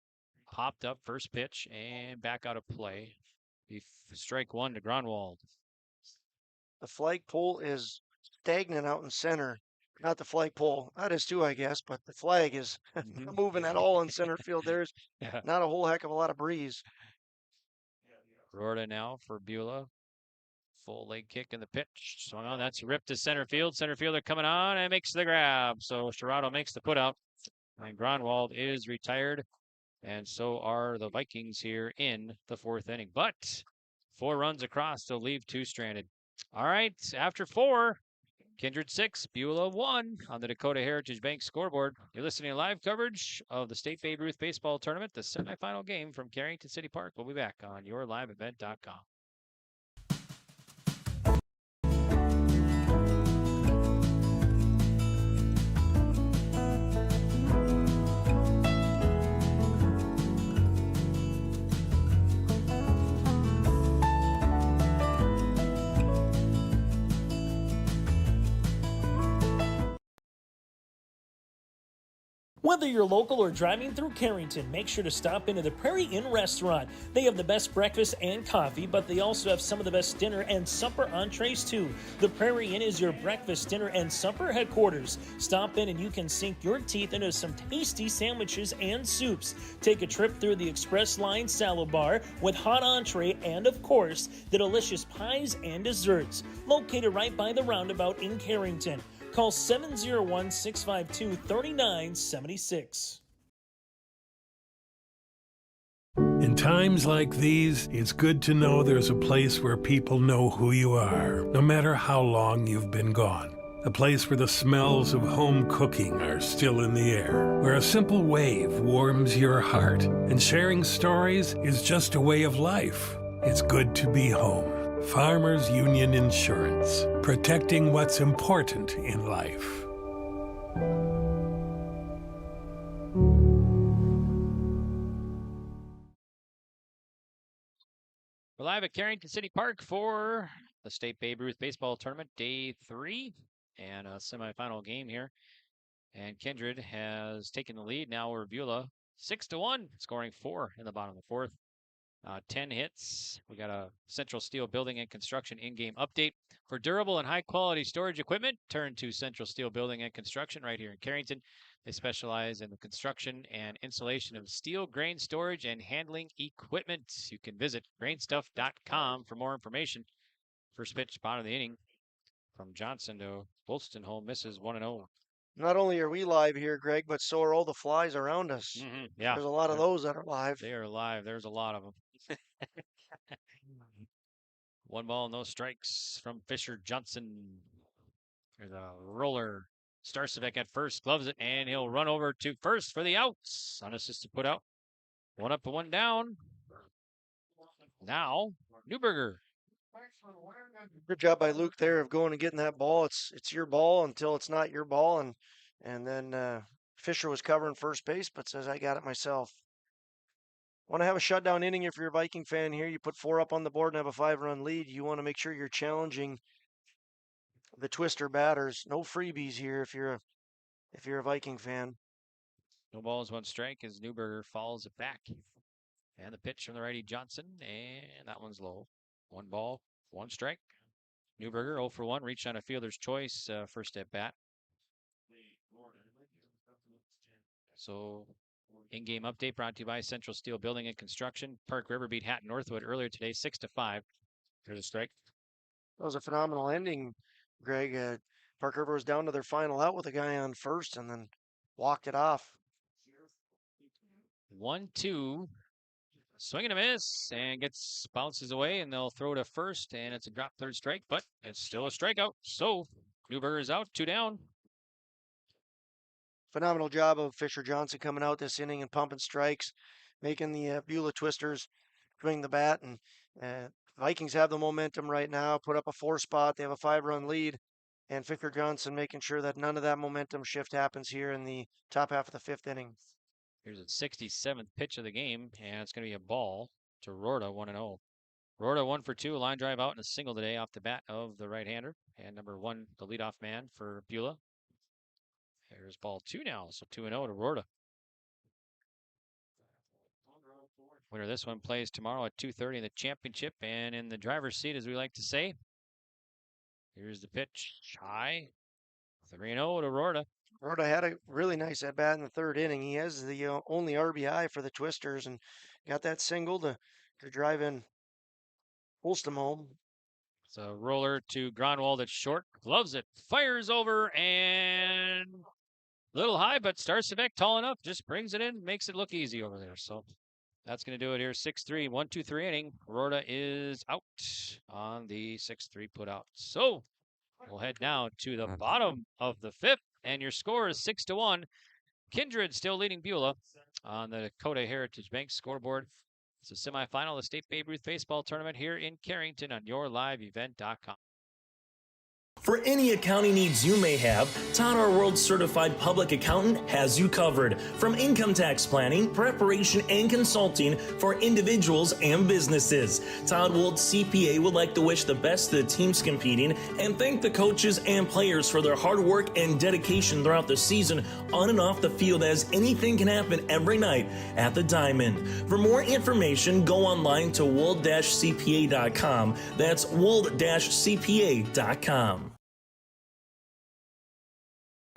Popped up, first pitch, and back out of play. Strike 1 to Gronwald. The flagpole is stagnant out in center. Not the flagpole. That is too, I guess, but the flag is not moving at all in center field. There's not a whole heck of a lot of breeze. Rorta now for Beulah. Full leg kick in the pitch. Swung on. That's ripped to center field. Center fielder coming on and makes the grab. So Sherrado makes the putout. And Gronwald is retired. And so are the Vikings here in the 4th inning. But 4 runs across to leave 2 stranded. All right, after 4, Kindred 6, Beulah 1 on the Dakota Heritage Bank scoreboard. You're listening to live coverage of the State Babe Ruth Baseball Tournament, the semifinal game from Carrington City Park. We'll be back on yourliveevent.com. Whether you're local or driving through Carrington, make sure to stop into the Prairie Inn restaurant. They have the best breakfast and coffee, but they also have some of the best dinner and supper entrees too. The Prairie Inn is your breakfast, dinner, and supper headquarters. Stop in and you can sink your teeth into some tasty sandwiches and soups. Take a trip through the Express Line salad bar with hot entree and, of course, the delicious pies and desserts. Located right by the roundabout in Carrington. Call 701-652-3976. In times like these, it's good to know there's a place where people know who you are, no matter how long you've been gone. A place where the smells of home cooking are still in the air, where a simple wave warms your heart, and sharing stories is just a way of life. It's good to be home. Farmers Union Insurance, protecting what's important in life. We're live at Carrington City Park for the State Babe Ruth Baseball Tournament, Day 3, and a semifinal game here. And Kindred has taken the lead now over Beulah, 6-1, scoring 4 in the bottom of the 4th. 10 hits. We got a Central Steel Building and Construction in-game update. For durable and high-quality storage equipment, turn to Central Steel Building and Construction right here in Carrington. They specialize in the construction and installation of steel, grain storage, and handling equipment. You can visit grainstuff.com for more information. First pitch, bottom of the inning from Johnson to Wolstenholme, misses 1-0. Not only are we live here, Greg, but so are all the flies around us. Yeah. There's a lot of those that are live. They are live. There's a lot of them. 1 ball, no strikes from Fisher Johnson. There's a roller. Starcevic at first, gloves it, and he'll run over to first for the outs. Unassisted put out. 1 up and 1 down. Now, Newberger. Good job by Luke there of going and getting that ball. It's your ball until it's not your ball, and then Fisher was covering first base, but says I got it myself. Want to have a shutdown inning if you're a Viking fan here. You put 4 up on the board and have a 5-run lead. You want to make sure you're challenging the twister batters. No freebies here if you're a Viking fan. No balls, 1 strike as Newberger follows it back. And the pitch from the righty Johnson, and that one's low. 1 ball, 1 strike. Newberger 0 for 1, reached on a fielder's choice first at bat. So, in-game update brought to you by Central Steel Building and Construction. Park River beat Hatton Northwood earlier today, 6-5. Here's a strike. That was a phenomenal ending, Greg. Park River was down to their final out with a guy on first and then walked it off. 1-2. Swing and a miss, and bounces away, and they'll throw to first, and it's a drop third strike, but it's still a strikeout. So, Newberger is out, 2 down. Phenomenal job of Fisher Johnson coming out this inning and pumping strikes, making the Beulah Twisters swing the bat, and Vikings have the momentum right now, put up a 4 spot. They have a 5-run lead, and Fisher Johnson making sure that none of that momentum shift happens here in the top half of the 5th inning. Here's a 67th pitch of the game, and it's going to be a ball to Rorda, 1-0. Rorda 1 for 2, a line drive out and a single today off the bat of the right-hander. And number 1, the leadoff man for Beulah. There's ball 2 now, so 2-0 to Rorda. Winner of this one plays tomorrow at 2:30 in the championship, and in the driver's seat, as we like to say. Here's the pitch, high, 3-0 to Rorda. Rorda had a really nice at bat in the 3rd inning. He has the only RBI for the Twisters and got that single to drive in Wolstenholme. It's a roller to Gronwald at short, gloves it, fires over, and a little high, but Starcevic tall enough, just brings it in, makes it look easy over there. So that's going to do it here. 6-3, 1-2-3 inning. Rorda is out on the 6-3 put out. So we'll head now to the bottom of the 5th, and your score is 6-1. Kindred still leading Beulah on the Dakota Heritage Bank scoreboard. It's a semifinal of the State Babe Ruth Baseball Tournament here in Carrington on yourliveevent.com. For any accounting needs you may have, Todd R. World Certified Public Accountant has you covered. From income tax planning, preparation, and consulting for individuals and businesses. Todd Wold CPA would like to wish the best to the teams competing and thank the coaches and players for their hard work and dedication throughout the season on and off the field, as anything can happen every night at the Diamond. For more information, go online to wold-cpa.com. That's wold-cpa.com.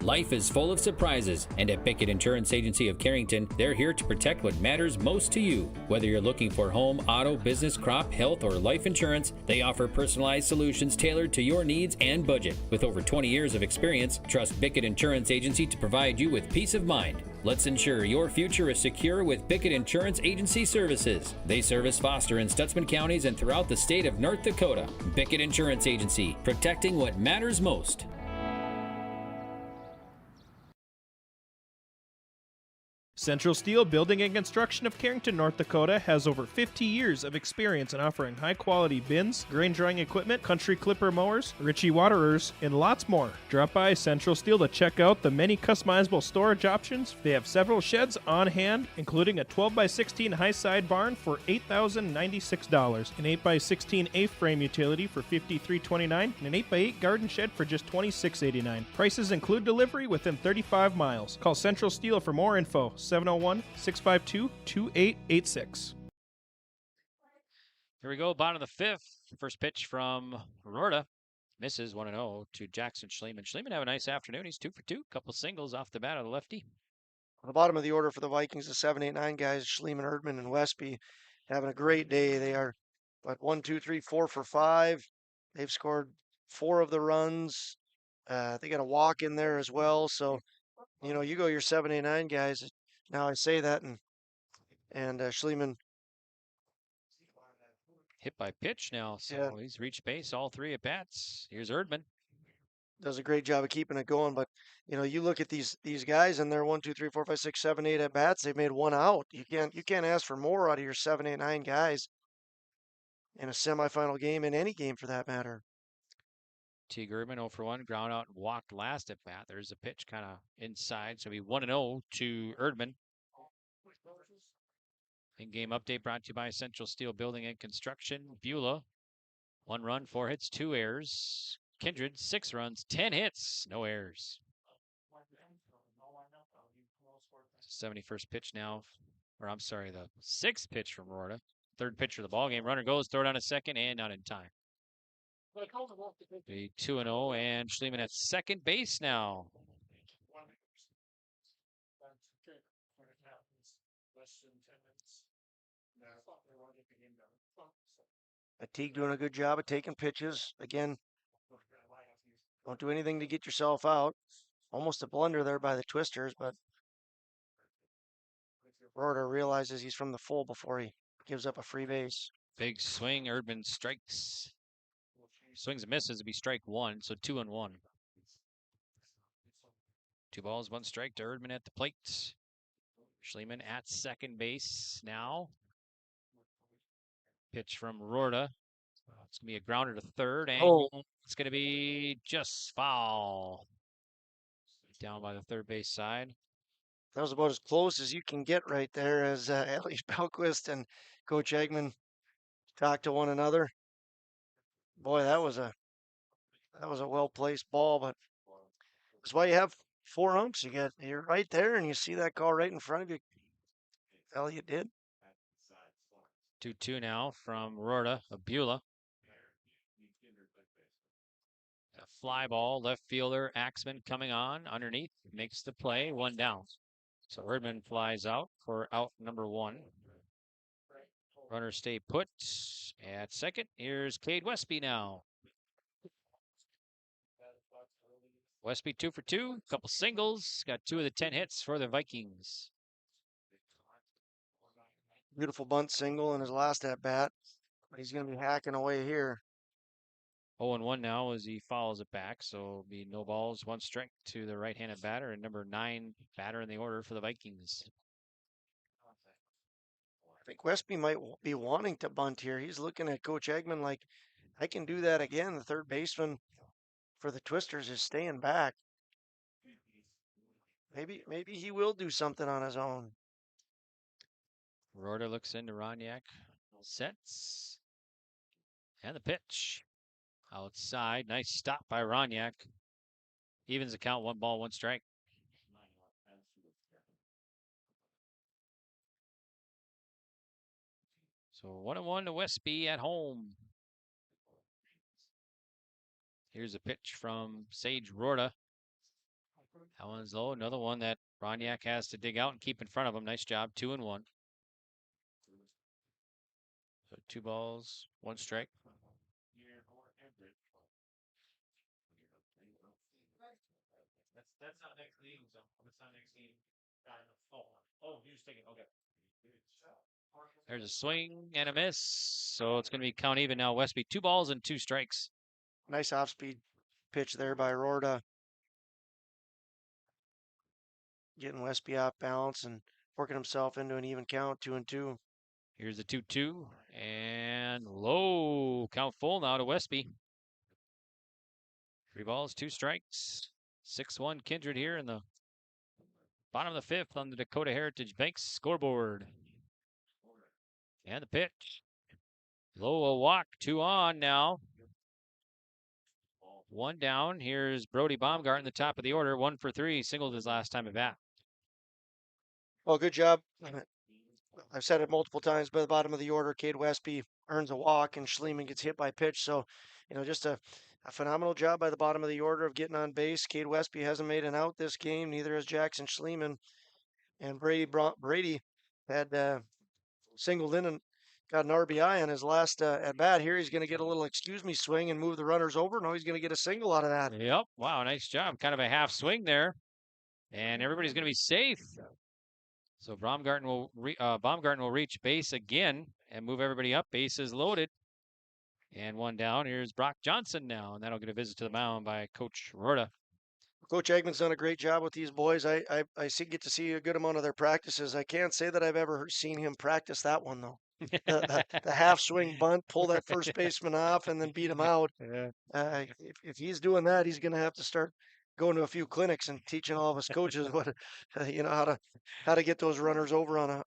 Life is full of surprises, and at Pickett Insurance Agency of Carrington, they're here to protect what matters most to you. Whether you're looking for home, auto, business, crop, health, or life insurance, they offer personalized solutions tailored to your needs and budget. With over 20 years of experience, trust Pickett Insurance Agency to provide you with peace of mind. Let's ensure your future is secure with Pickett Insurance Agency services. They service Foster and Stutzman counties and throughout the state of North Dakota. Pickett Insurance Agency, protecting what matters most. Central Steel Building and Construction of Carrington, North Dakota has over 50 years of experience in offering high-quality bins, grain drying equipment, country clipper mowers, Ritchie waterers, and lots more. Drop by Central Steel to check out the many customizable storage options. They have several sheds on hand, including a 12x16 high-side barn for $8,096, an 8x16 A-frame utility for $53.29, and an 8x8 garden shed for just $26.89. Prices include delivery within 35 miles. Call Central Steel for more info. 701-652-2886. Here we go, bottom of the fifth. First pitch from Rorta. Misses 1-0 to Jackson Schleeman. Schleeman have a nice afternoon. He's 2 for 2. Couple singles off the bat of the lefty. On the bottom of the order for the Vikings, the 7, 8, 9 guys, Schleeman, Erdman, and Westby, having a great day. They are, 1, 2, 3, 4 for 5. They've scored 4 of the runs. They got a walk in there as well. So, you go your 7, 8, 9 guys. Now I say that, and Schleeman hit by pitch now, so he's reached base all 3 at bats. Here's Erdman. Does a great job of keeping it going, but you look at these guys and they're 1, 2, 3, 4, 5, 6, 7, 8 at bats. They've made 1 out. You can't ask for more out of your 7, 8, 9 guys in a semifinal game, in any game for that matter. Teague Erdman 0 for 1, ground out and walked last at bat. There's a pitch kind of inside, so be 1-0 to Erdman. In-game update brought to you by Central Steel Building and Construction. Beulah, 1 run, 4 hits, 2 errors. Kindred, 6 runs, 10 hits, no errors. 71st pitch now, or I'm sorry, the 6th pitch from Rorta. 3rd pitch of the ball game. Runner goes, throw down a second, and not in time. Be 2-0, and Schleeman at second base now. Teague doing a good job of taking pitches. Again, don't do anything to get yourself out. Almost a blunder there by the Twisters, but Rorta realizes he's from the full before he gives up a free base. Big swing. Erdman strikes. Swings and misses. It'd be strike 1, so 2-1. 2 balls, 1 strike to Erdman at the plate. Schleeman at second base now. Pitch from Rorta. It's going to be a grounder to third, and it's going to be just foul. Down by the third base side. That was about as close as you can get right there, as Elliot Belquist and Coach Eggman talk to one another. Boy, that was a well-placed ball, but that's why you have 4 umps. You're right there, and you see that call right in front of you. Elliot did. 2-2 now from Rorta of Beulah. A fly ball, left fielder Axman coming on underneath, makes the play, 1 down. So Erdman flies out for out number 1. Runners stay put at second. Here's Cade Westby now. Westby 2 for 2, couple singles, got 2 of the 10 hits for the Vikings. Beautiful bunt single in his last at bat, but he's going to be hacking away here. 0-1 now as he follows it back, so it'll be no balls, 1 strike to the right-handed batter and number 9 batter in the order for the Vikings. I think Westby might be wanting to bunt here. He's looking at Coach Eggman like, I can do that again. The third baseman for the Twisters is staying back. Maybe he will do something on his own. Rorta looks into Roniak. Sets. And the pitch. Outside. Nice stop by Roniak. Evens the count, 1 ball, 1 strike. So 1-1 to Westby at home. Here's a pitch from Sage Rorta. That one's low. Another one that Roniak has to dig out and keep in front of him. Nice job. 2-1. So 2 balls, 1 strike. That's not next game, so it's not next game. Oh, you just take it. Okay. There's a swing and a miss. So it's going to be count even now. Westby, 2 balls and 2 strikes. Nice off-speed pitch there by Rorta. Getting Westby off balance and working himself into an even count, 2-2. Here's the 2-2 and low. Count full now to Westby. 3 balls, 2 strikes. 6-1 Kindred here in the bottom of the 5th on the Dakota Heritage Bank scoreboard. And the pitch. Low, a walk, 2 on now. 1 down. Here's Brody Baumgarten, the top of the order. 1 for 3. Singled his last time at bat. Well, good job. I've said it multiple times by the bottom of the order. Cade Westby earns a walk and Schliemann gets hit by pitch. So, just a phenomenal job by the bottom of the order of getting on base. Cade Westby hasn't made an out this game. Neither has Jackson Schliemann. And Brady had singled in and got an RBI on his last at bat. Here he's going to get a little excuse me swing and move the runners over. No, he's going to get a single out of that. Yep. Wow, nice job. Kind of a half swing there. And everybody's going to be safe. So Baumgarten will reach base again and move everybody up. Bases loaded. And 1 down. Here's Brock Johnson now. And that'll get a visit to the mound by Coach Rorta. Coach Eggman's done a great job with these boys. I get to see a good amount of their practices. I can't say that I've ever seen him practice that one, though. The half swing bunt, pull that first baseman off, and then beat him out. Yeah. If he's doing that, he's going to have to start going to a few clinics and teaching all of us coaches what how to get those runners over on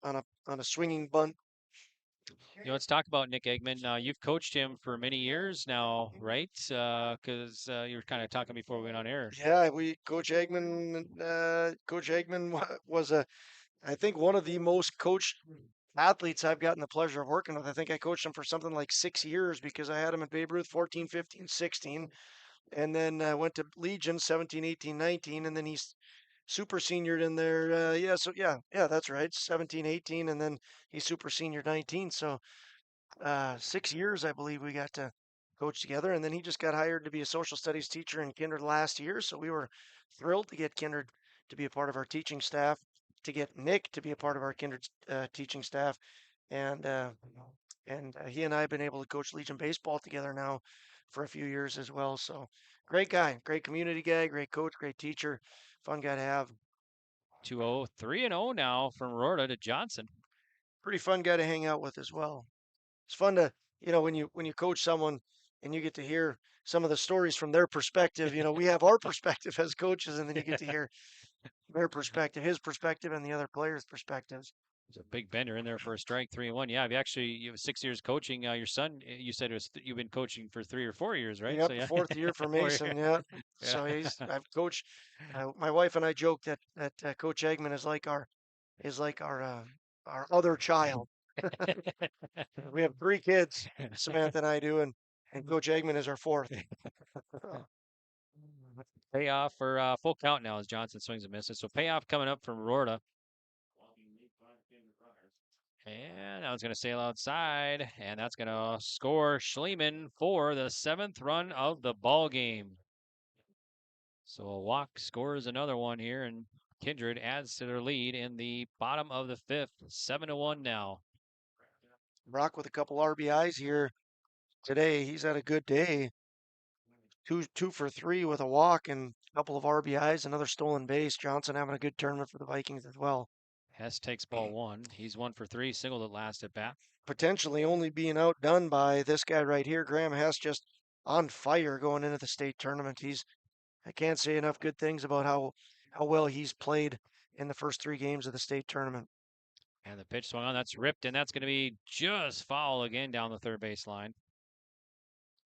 a swinging bunt. Let's talk about Nick Eggman. You've coached him for many years now, right? Because you were kind of talking before we went on air. Yeah, Coach Eggman was I think one of the most coached athletes I've gotten the pleasure of working with. I think I coached him for something like 6 years because I had him at Babe Ruth 14, 15, 16. And then went to Legion 17, 18, 19. And then he's super seniored in there. Yeah, that's right. 17, 18. And then he's super senior 19. So 6 years, I believe, we got to coach together. And then he just got hired to be a social studies teacher in Kindred last year. So we were thrilled to get Kindred to be a part of our teaching staff, to get Nick to be a part of our Kindred teaching staff. And he and I have been able to coach Legion baseball together now for a few years as well. So great guy, great community guy, great coach, great teacher, fun guy to have. 2-0, 3-0 now from Rorta to Johnson. Pretty fun guy to hang out with as well. It's fun to, when you coach someone and you get to hear some of the stories from their perspective. We have our perspective as coaches, and then you get to hear their perspective, his perspective, and the other players' perspectives. There's a big bender in there for a strike, 3-1. Yeah, you have 6 years coaching. Your son, you said you've been coaching for 3 or 4 years, right? Yep, So, yeah. 4th year for Mason. Yeah. So I've coached. My wife and I joke that Coach Eggman is like our other child. We have 3 kids, Samantha and I do, and Coach Eggman is our 4th. Payoff for full count now as Johnson swings and misses. So payoff coming up from Rorta. And now it's going to sail outside, and that's going to score Schliemann for the 7th run of the ball game. So a walk scores another one here, and Kindred adds to their lead in the bottom of the 5th, 7-1 now. Brock with a couple RBIs here today. He's had a good day. Two for 3 with a walk and a couple of RBIs, another stolen base. Johnson having a good tournament for the Vikings as well. Hess takes ball 1. He's 1 for 3, singled at last at bat. Potentially only being outdone by this guy right here. Graham Hess just on fire going into the state tournament. I can't say enough good things about how well he's played in the first 3 games of the state tournament. And the pitch swung on. That's ripped, and that's going to be just foul again down the third baseline.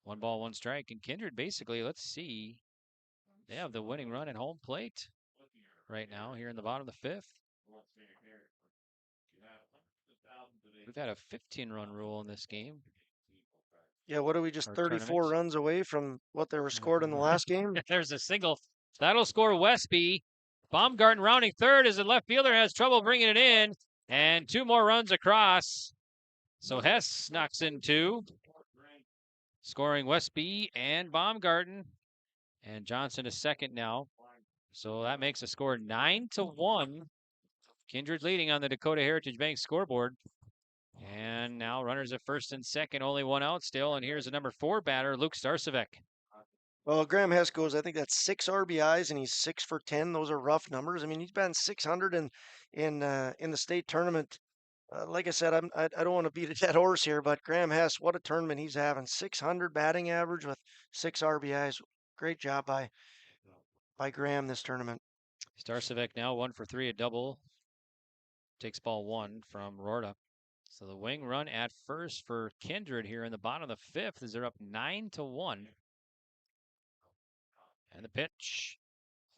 1 ball, 1 strike. And Kindred basically, let's see, they have the winning run at home plate right now here in the bottom of the 5th. We've had a 15-run rule in this game. Yeah, what are we, just Or 34 tournament. runs away from what they were scored in the last game? There's a single. That'll score Westby. Baumgarten rounding third as the left fielder has trouble bringing it in. And 2 more runs across. So Hess knocks in 2. Scoring Westby and Baumgarten. And Johnson is second now. So that makes the score 9-1. Kindred leading on the Dakota Heritage Bank scoreboard. And now runners at first and second, only 1 out still. And here's the number 4 batter, Luke Starcevek. Well, Graham Hess goes, I think that's 6 RBIs, and he's 6 for 10. Those are rough numbers. I mean, he's batting 600 in the state tournament. Like I said, I don't want to beat a dead horse here, but Graham Hess, what a tournament he's having. 600 batting average with 6 RBIs. Great job by Graham this tournament. Starcevek now 1 for 3, a double. Takes ball 1 from Rorta. So the wing run at first for Kindred here in the bottom of the 5th as they're up 9-1. And the pitch.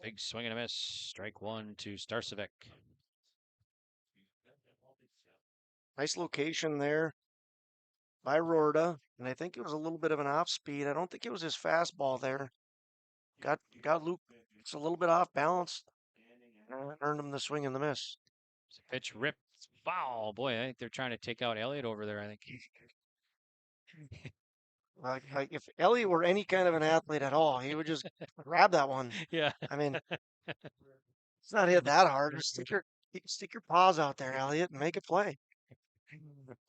Big swing and a miss. Strike 1 to Starcevek. Nice location there by Rorta, and I think it was a little bit of an off speed. I don't think it was his fastball there. Got Luke. It's a little bit off balance. Earned him the swing and the miss. It's a pitch ripped. Foul. Boy, I think they're trying to take out Elliott over there, I think. Like if Elliott were any kind of an athlete at all, he would just grab that one. Yeah. I mean, it's not hit that hard. Just stick your paws out there, Elliott, and make a play.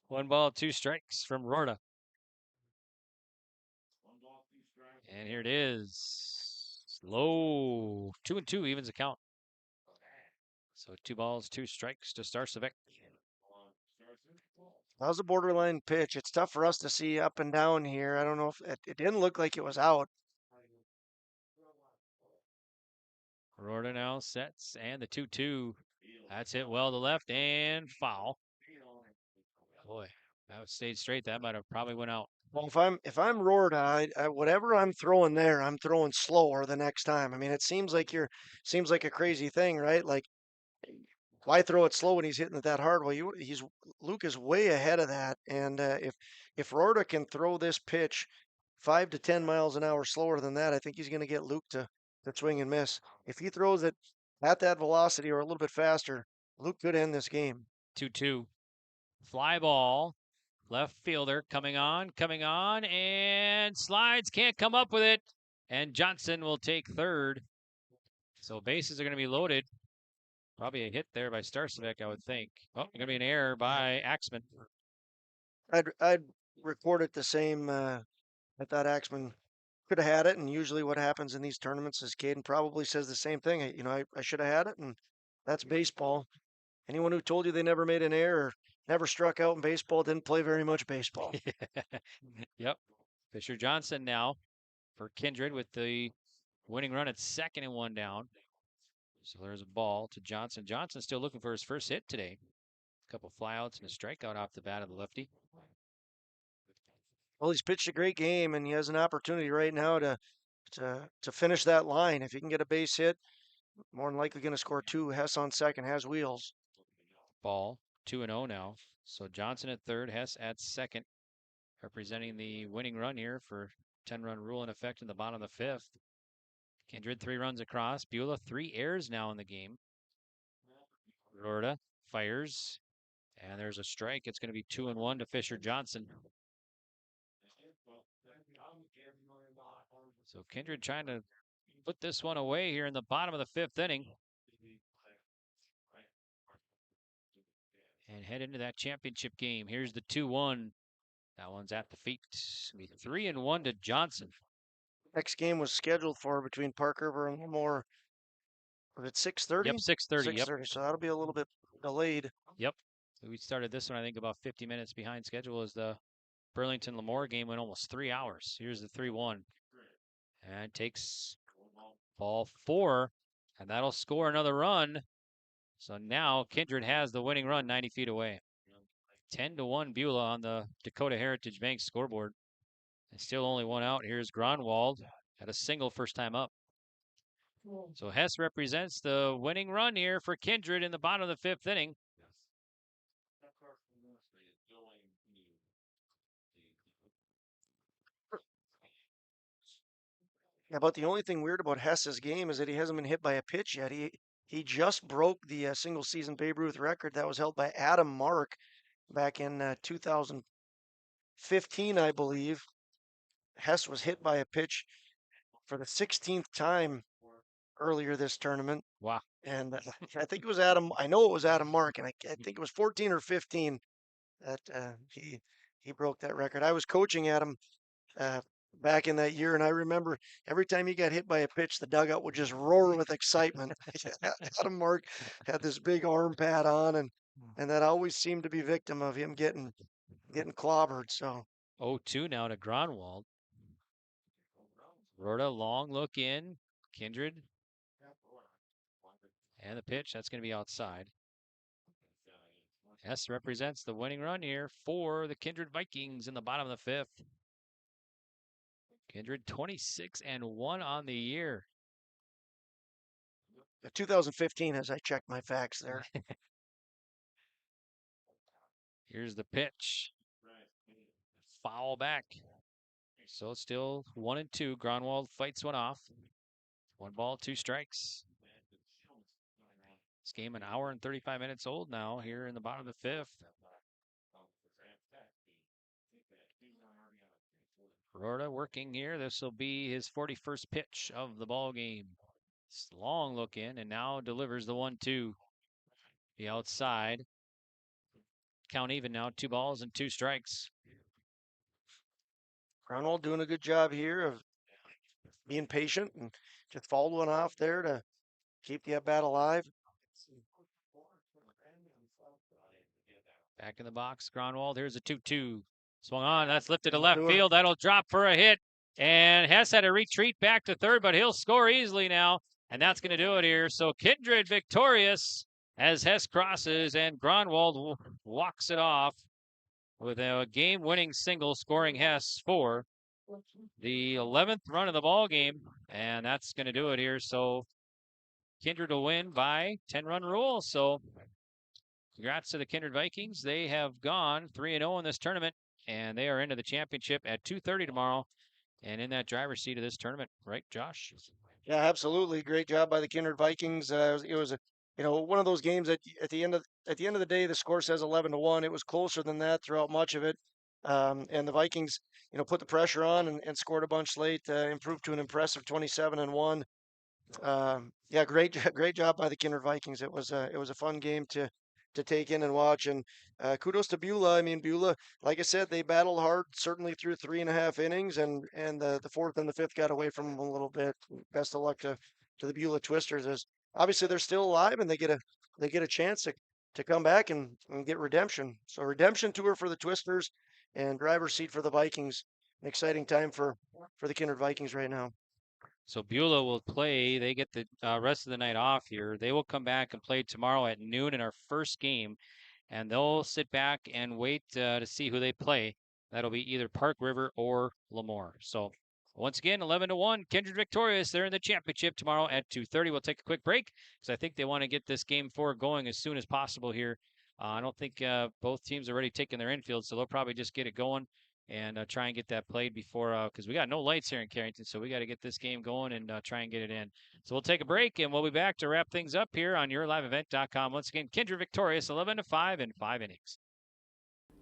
1 ball, 2 strikes from Rorta. And here it is. Low. 2-2 evens the count. So 2 balls, 2 strikes to Starcevek. That was a borderline pitch. It's tough for us to see up and down here. I don't know if it didn't look like it was out. Rorta now sets, and the 2-2. That's hit well to left and foul. Boy, that stayed straight. That might have probably went out. Well, if I'm Rorta, whatever I'm throwing there, I'm throwing slower the next time. I mean, it seems like a crazy thing, right? Like, why throw it slow when he's hitting it that hard? Well, Luke is way ahead of that, and if Rorta can throw this pitch 5 to 10 miles an hour slower than that, I think he's going to get Luke to swing and miss. If he throws it at that velocity or a little bit faster, Luke could end this game. 2-2. Fly ball. Left fielder coming on, and slides. Can't come up with it. And Johnson will take third. So bases are going to be loaded. Probably a hit there by Starcevek, I would think. Oh, going to be an error by Axman. I'd record it the same. I thought Axman could have had it, and usually what happens in these tournaments is Caden probably says the same thing. I should have had it, and that's baseball. Anyone who told you they never made an error, never struck out in baseball, didn't play very much baseball. Yep. Fisher Johnson now for Kindred with the winning run at second and 1 down. So there's a ball to Johnson. Johnson still looking for his first hit today. A couple flyouts and a strikeout off the bat of the lefty. Well, he's pitched a great game, and he has an opportunity right now to finish that line. If he can get a base hit, more than likely going to score 2. Hess on second, has wheels. Ball 2-0 now. So Johnson at third, Hess at second, representing the winning run here for 10-run rule in effect in the bottom of the 5th. Kindred 3 runs across. Beulah 3 errors now in the game. Rorta fires, and there's a strike. It's going to be 2-1 to Fisher Johnson. So Kindred trying to put this one away here in the bottom of the 5th inning. And head into that championship game. Here's the 2-1. That one's at the feet. It's going to be 3-1 to Johnson. Next game was scheduled for between Park River and Lemoore. Was it 6:30? Yep, 6:30. Yep. 6:30. So that'll be a little bit delayed. Yep. We started this one, I think, about 50 minutes behind schedule as the Burlington-Lemoore game went almost 3 hours. Here's the 3-1. And takes ball 4, and that'll score another run. So now Kindred has the winning run 90 feet away. 10-1 Beulah on the Dakota Heritage Bank scoreboard. And still only one out. Here's Gronwald at a single first time up. So Hess represents the winning run here for Kindred in the bottom of the 5th inning. Yeah, but the only thing weird about Hess's game is that he hasn't been hit by a pitch yet. He just broke the single season Babe Ruth record that was held by Adam Mark back in 2015, I believe. Hess was hit by a pitch for the 16th time earlier this tournament. Wow. And I think it was Adam. I know it was Adam Mark, and I think it was 14 or 15 that he broke that record. I was coaching Adam back in that year, and I remember every time he got hit by a pitch, the dugout would just roar with excitement. Adam Mark had this big arm pad on, and that always seemed to be victim of him getting clobbered. So 0-2 now to Gronwald. Rhoda, long look in. Kindred. And the pitch, that's going to be outside. Hess represents the winning run here for the Kindred Vikings in the bottom of the 5th. Kindred 26-1 on the year. 2015, as I checked my facts there. Here's the pitch. Foul back. So it's still 1-2. Gronwald fights one off. 1 ball, 2 strikes. This game an hour and 35 minutes old now here in the bottom of the 5th. Rhoda working here. This will be his 41st pitch of the ball game. Long look in and now delivers the 1-2. The outside. Count even now, 2 balls and 2 strikes. Gronwald doing a good job here of being patient and just fouled one off there to keep the at-bat alive. Back in the box, Gronwald. Here's a 2-2. Swung on. That's lifted to left field. That'll drop for a hit. And Hess had to retreat back to third, but he'll score easily now. And that's going to do it here. So Kindred victorious as Hess crosses, and Gronwald walks it off with a game-winning single, scoring Hess for the 11th run of the ball game. And that's going to do it here. So Kindred will win by 10-run rule. So congrats to the Kindred Vikings. They have gone 3-0 in this tournament, and they are into the championship at 2:30 tomorrow and in that driver's seat of this tournament. Right, Josh? Yeah, absolutely. Great job by the Kindred Vikings. It was one of those games that at the end of the day, the score says 11-1. It was closer than that throughout much of it. And the Vikings, put the pressure on and scored a bunch late, improved to an impressive 27-1. Yeah, great job by the Kindred Vikings. It was a fun game to take in and watch, and kudos to Beulah. I mean, Beulah, like I said, they battled hard, certainly through 3.5 innings, and the 4th and the 5th got away from them a little bit. Best of luck to the Beulah Twisters, as obviously they're still alive and they get a chance to come back and get redemption. So redemption tour for the Twisters and driver's seat for the Vikings. An exciting time for the Kindred Vikings right now. So Beulah will play. They get the rest of the night off here. They will come back and play tomorrow at noon in our first game, and they'll sit back and wait to see who they play. That'll be either Park River or Lemoore. So once again, 11-1, Kindred victorious. They're in the championship tomorrow at 2:30. We'll take a quick break because I think they want to get this game 4 going as soon as possible here. I don't think both teams are already taking their infield, so they'll probably just get it going and try and get that played before, because we got no lights here in Carrington, so we got to get this game going and try and get it in. So we'll take a break, and we'll be back to wrap things up here on YourLiveEvent.com. Once again, Kindred victorious, 11-5 in 5 innings.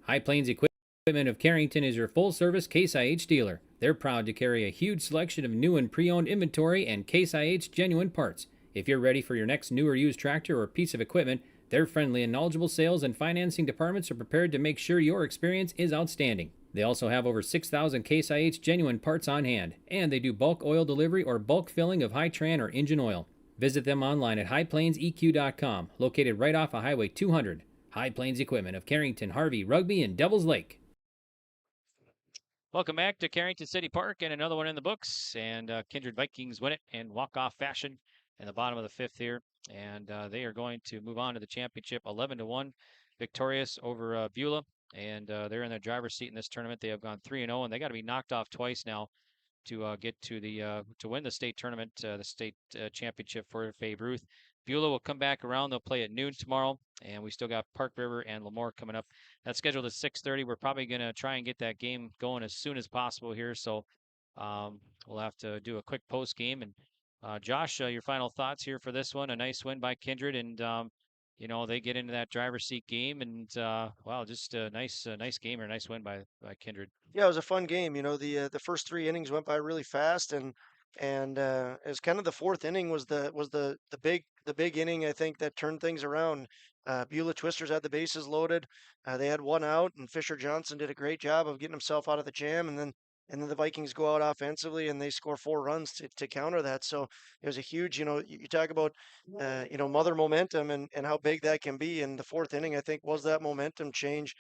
High Plains Equipment of Carrington is your full-service Case IH dealer. They're proud to carry a huge selection of new and pre-owned inventory and Case IH genuine parts. If you're ready for your next new or used tractor or piece of equipment, their friendly and knowledgeable sales and financing departments are prepared to make sure your experience is outstanding. They also have over 6,000 Case IH genuine parts on hand, and they do bulk oil delivery or bulk filling of Hi-Tran or engine oil. Visit them online at highplainseq.com, located right off of Highway 200. High Plains Equipment of Carrington, Harvey, Rugby, and Devils Lake. Welcome back to Carrington City Park and another one in the books. And Kindred Vikings win it in walk-off fashion in the bottom of the fifth here. And they are going to move on to the championship 11-1, victorious over Beulah. And they're in the driver's seat in this tournament. They have gone 3-0, and they got to be knocked off twice now to get to the to win the state tournament, the state championship for Babe Ruth. Beulah will come back around. They'll play at noon tomorrow, and we still got Park River and Lemoore coming up. That's scheduled at 6:30. We're probably going to try and get that game going as soon as possible here. So we'll have to do a quick post game. And Josh, your final thoughts here for this one? A nice win by Kindred, and they get into that driver's seat game, and wow, just a nice game or a nice win by Kindred. Yeah, it was a fun game. The first 3 innings went by really fast, and as kind of the fourth inning was the big inning, I think, that turned things around. Beulah Twisters had the bases loaded. They had one out, and Fisher Johnson did a great job of getting himself out of the jam, and then the Vikings go out offensively and they score 4 runs to counter that. So it was a huge, you talk about, mother momentum and how big that can be. And the fourth inning, I think, was that momentum change.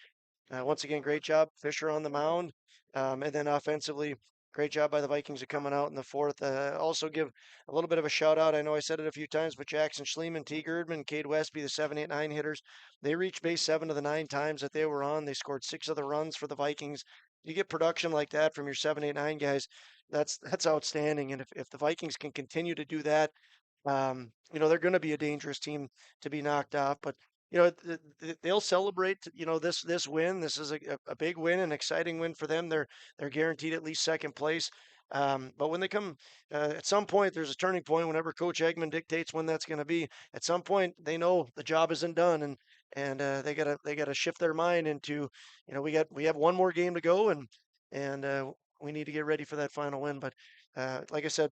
Once again, great job, Fisher on the mound. And then offensively, great job by the Vikings of coming out in the fourth. Also give a little bit of a shout out. I know I said it a few times, but Jackson Schliemann, T. Girdman, Cade Westby, the 7, 8, 9 hitters, they reached base 7 of the 9 times that they were on. They scored 6 of the runs for the Vikings. You get production like that from your 7, 8, 9 guys. That's outstanding. And if the Vikings can continue to do that, they're going to be a dangerous team to be knocked off. But they'll celebrate, this win. This is a big win, an exciting win for them. They're guaranteed at least second place. But when they come, at some point, there's a turning point. Whenever Coach Eggman dictates when that's going to be, at some point they know the job isn't done, and they gotta shift their mind into, we have one more game to go, and we need to get ready for that final win. But like I said,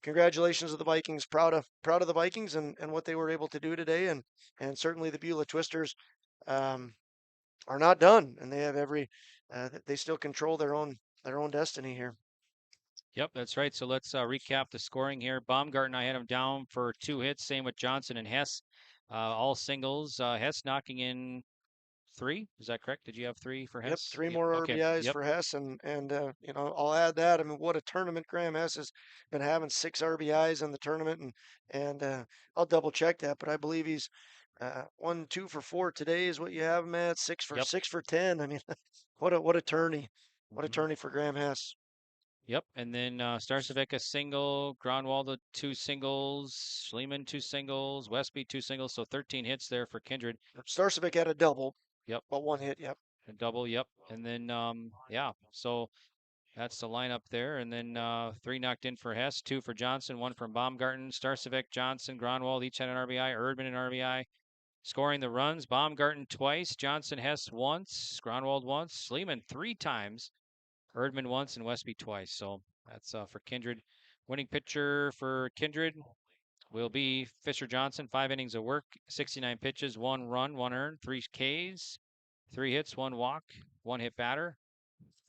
congratulations to the Vikings. Proud of the Vikings and what they were able to do today, and certainly the Beulah Twisters are not done, and they have they still control their own destiny here. Yep, that's right. So let's recap the scoring here. Baumgarten, I had him down for 2 hits. Same with Johnson and Hess, all singles. Hess knocking in 3. Is that correct? Did you have 3 for Hess? Yep, 3 more Okay. RBIs Yep. for Hess, and I'll add that. I mean, what a tournament Graham Hess has been having, 6 RBIs in the tournament, and I'll double check that, but I believe he's 1, 2 for 4 today is what you have him at. 6 for 10. I mean, what a tourney, what a tourney for Graham Hess. Yep, and then Starcevic a single, Gronwald 2 singles, Schliemann 2 singles, Westby 2 singles, so 13 hits there for Kindred. Starcevic had a double. Yep. But 1 hit. Yep. A double. Yep. And then so that's the lineup there. And then 3 knocked in for Hess, 2 for Johnson, 1 from Baumgarten, Starcevic, Johnson, Gronwald each had an RBI, Erdman an RBI. Scoring the runs, Baumgarten twice, Johnson, Hess once, Gronwald once, Schliemann 3 times, Erdman once, and Westby twice. So that's for Kindred. Winning pitcher for Kindred will be Fisher Johnson. 5 innings of work, 69 pitches, 1 run, 1 earned, 3 Ks, 3 hits, 1 walk, 1 hit batter.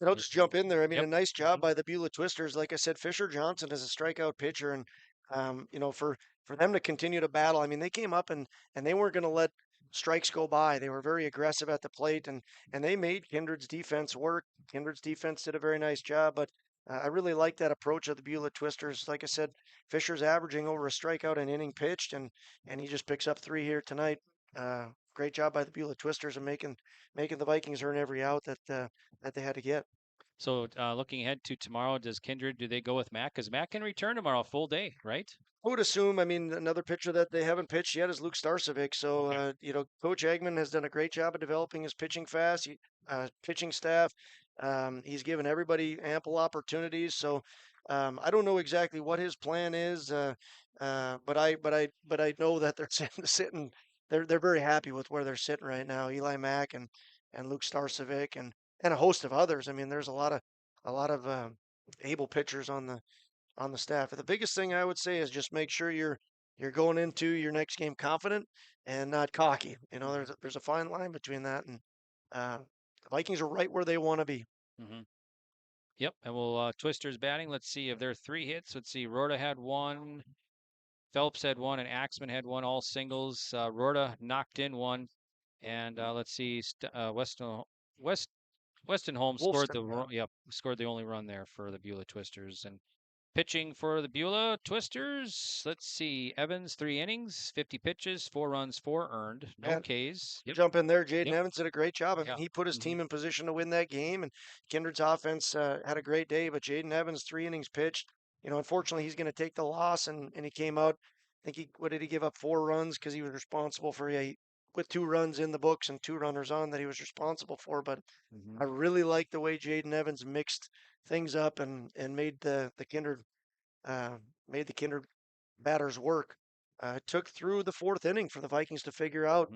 I'll just jump in there. I mean, a nice job by the Beulah Twisters. Like I said, Fisher Johnson is a strikeout pitcher, and for them to continue to battle. I mean, they came up and they weren't going to let strikes go by. They were very aggressive at the plate, and they made Kindred's defense work. Kindred's defense did a very nice job, but I really like that approach of the Beulah Twisters. Like I said, Fisher's averaging over a strikeout an inning pitched, and he just picks up 3 here tonight. Great job by the Beulah Twisters and making the Vikings earn every out that they had to get. So looking ahead to tomorrow, do they go with Mac? Because Mac can return tomorrow, full day, right? I would assume. I mean, another pitcher that they haven't pitched yet is Luke Starcevic. So, Coach Eggman has done a great job of developing his pitching pitching staff. He's given everybody ample opportunities. So, I don't know exactly what his plan is, but I know that they're sitting. They're very happy with where they're sitting right now. Eli Mack and Luke Starcevic and a host of others. I mean, there's a lot of able pitchers on the staff. The biggest thing I would say is just make sure you're going into your next game confident and not cocky. There's a fine line between that, and the Vikings are right where they want to be. Mm-hmm. Yep, and we'll Twisters batting. Let's see if there are 3 hits. Let's see, Rorta had 1, Phelps had 1, and Axman had 1, all singles. Rorta knocked in 1, and let's see, Weston Holmes scored the only run there for the Beulah Twisters. And pitching for the Beulah Twisters, let's see, Evans, 3 innings, 50 pitches, 4 runs, 4 earned, no Ks. Jump in there. Jaden Evans did a great job. I mean, he put his team in position to win that game, and Kindred's offense had a great day. But Jaden Evans, 3 innings pitched. Unfortunately, he's going to take the loss, and he came out. I think what did he give up? 4 runs because he was responsible for with 2 runs in the books and 2 runners on that he was responsible for. But I really like the way Jaden Evans mixed things up and made the Kindred batters work. Took through the 4th inning for the Vikings to figure out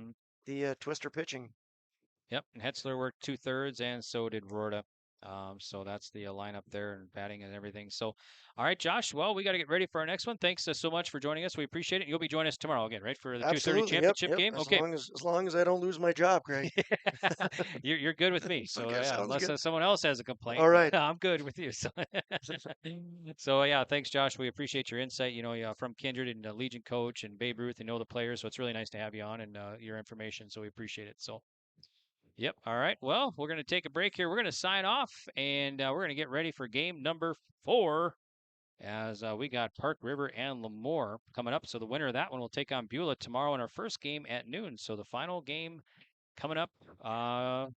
the Twister pitching. Yep, and Hetzler worked 2/3, and so did Rorta. So that's the lineup there and batting and everything. So, all right, Josh. Well, we got to get ready for our next one. Thanks so much for joining us. We appreciate it. You'll be joining us tomorrow again, right, for the 2:30 championship game? Okay. As long as I don't lose my job, Greg. You're good with me. So unless someone else has a complaint, all right, I'm good with you. So yeah, thanks, Josh. We appreciate your insight. From Kindred and Legion coach and Babe Ruth, and know the players. So it's really nice to have you on and your information. So we appreciate it. So. Yep. All right. Well, we're going to take a break here. We're going to sign off, and we're going to get ready for game number 4 as we got Park River and Lemoore coming up. So the winner of that one will take on Beulah tomorrow in our first game at noon. So the final game coming up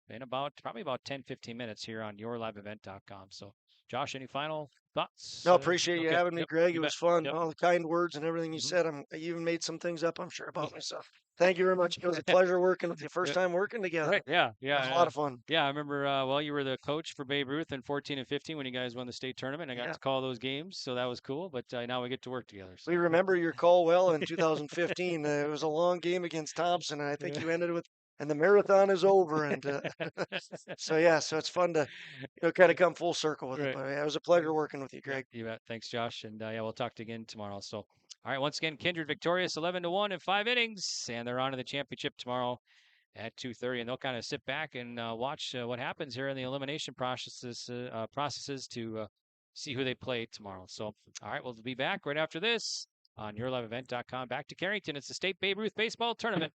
in probably about 10-15 minutes here on yourliveevent.com. So, Josh, any final thoughts? No, appreciate you having me, Greg. It was fun. Yep. All the kind words and everything you said. I even made some things up, I'm sure, about myself. Thank you very much. It was a pleasure working with you. First time working together. Right. Yeah. It was a lot of fun. Yeah, I remember, you were the coach for Babe Ruth in 14 and 15 when you guys won the state tournament. I got to call those games, so that was cool. But now we get to work together. So. We remember your call well in 2015. It was a long game against Thompson, and I think you ended with, and the marathon is over. And so it's fun to kind of come full circle with it. But it was a pleasure working with you, Greg. You bet. Thanks, Josh. And we'll talk to you again tomorrow. So. All right, once again, Kindred victorious 11-1 in 5 innings, and they're on to the championship tomorrow at 2:30, and they'll kind of sit back and watch what happens here in the elimination processes to see who they play tomorrow. So, all right, we'll be back right after this on yourliveevent.com. Back to Carrington. It's the State Babe Ruth Baseball Tournament.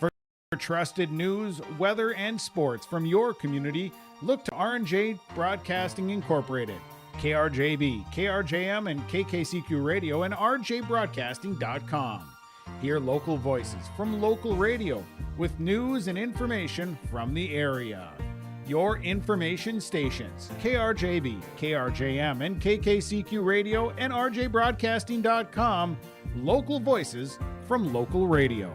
For trusted news, weather, and sports from your community, look to R&J Broadcasting Incorporated. KRJB, KRJM, and KKCQ Radio, and RJBroadcasting.com. Hear local voices from local radio with news and information from the area. Your information stations, KRJB, KRJM, and KKCQ Radio, and RJBroadcasting.com. Local voices from local radio.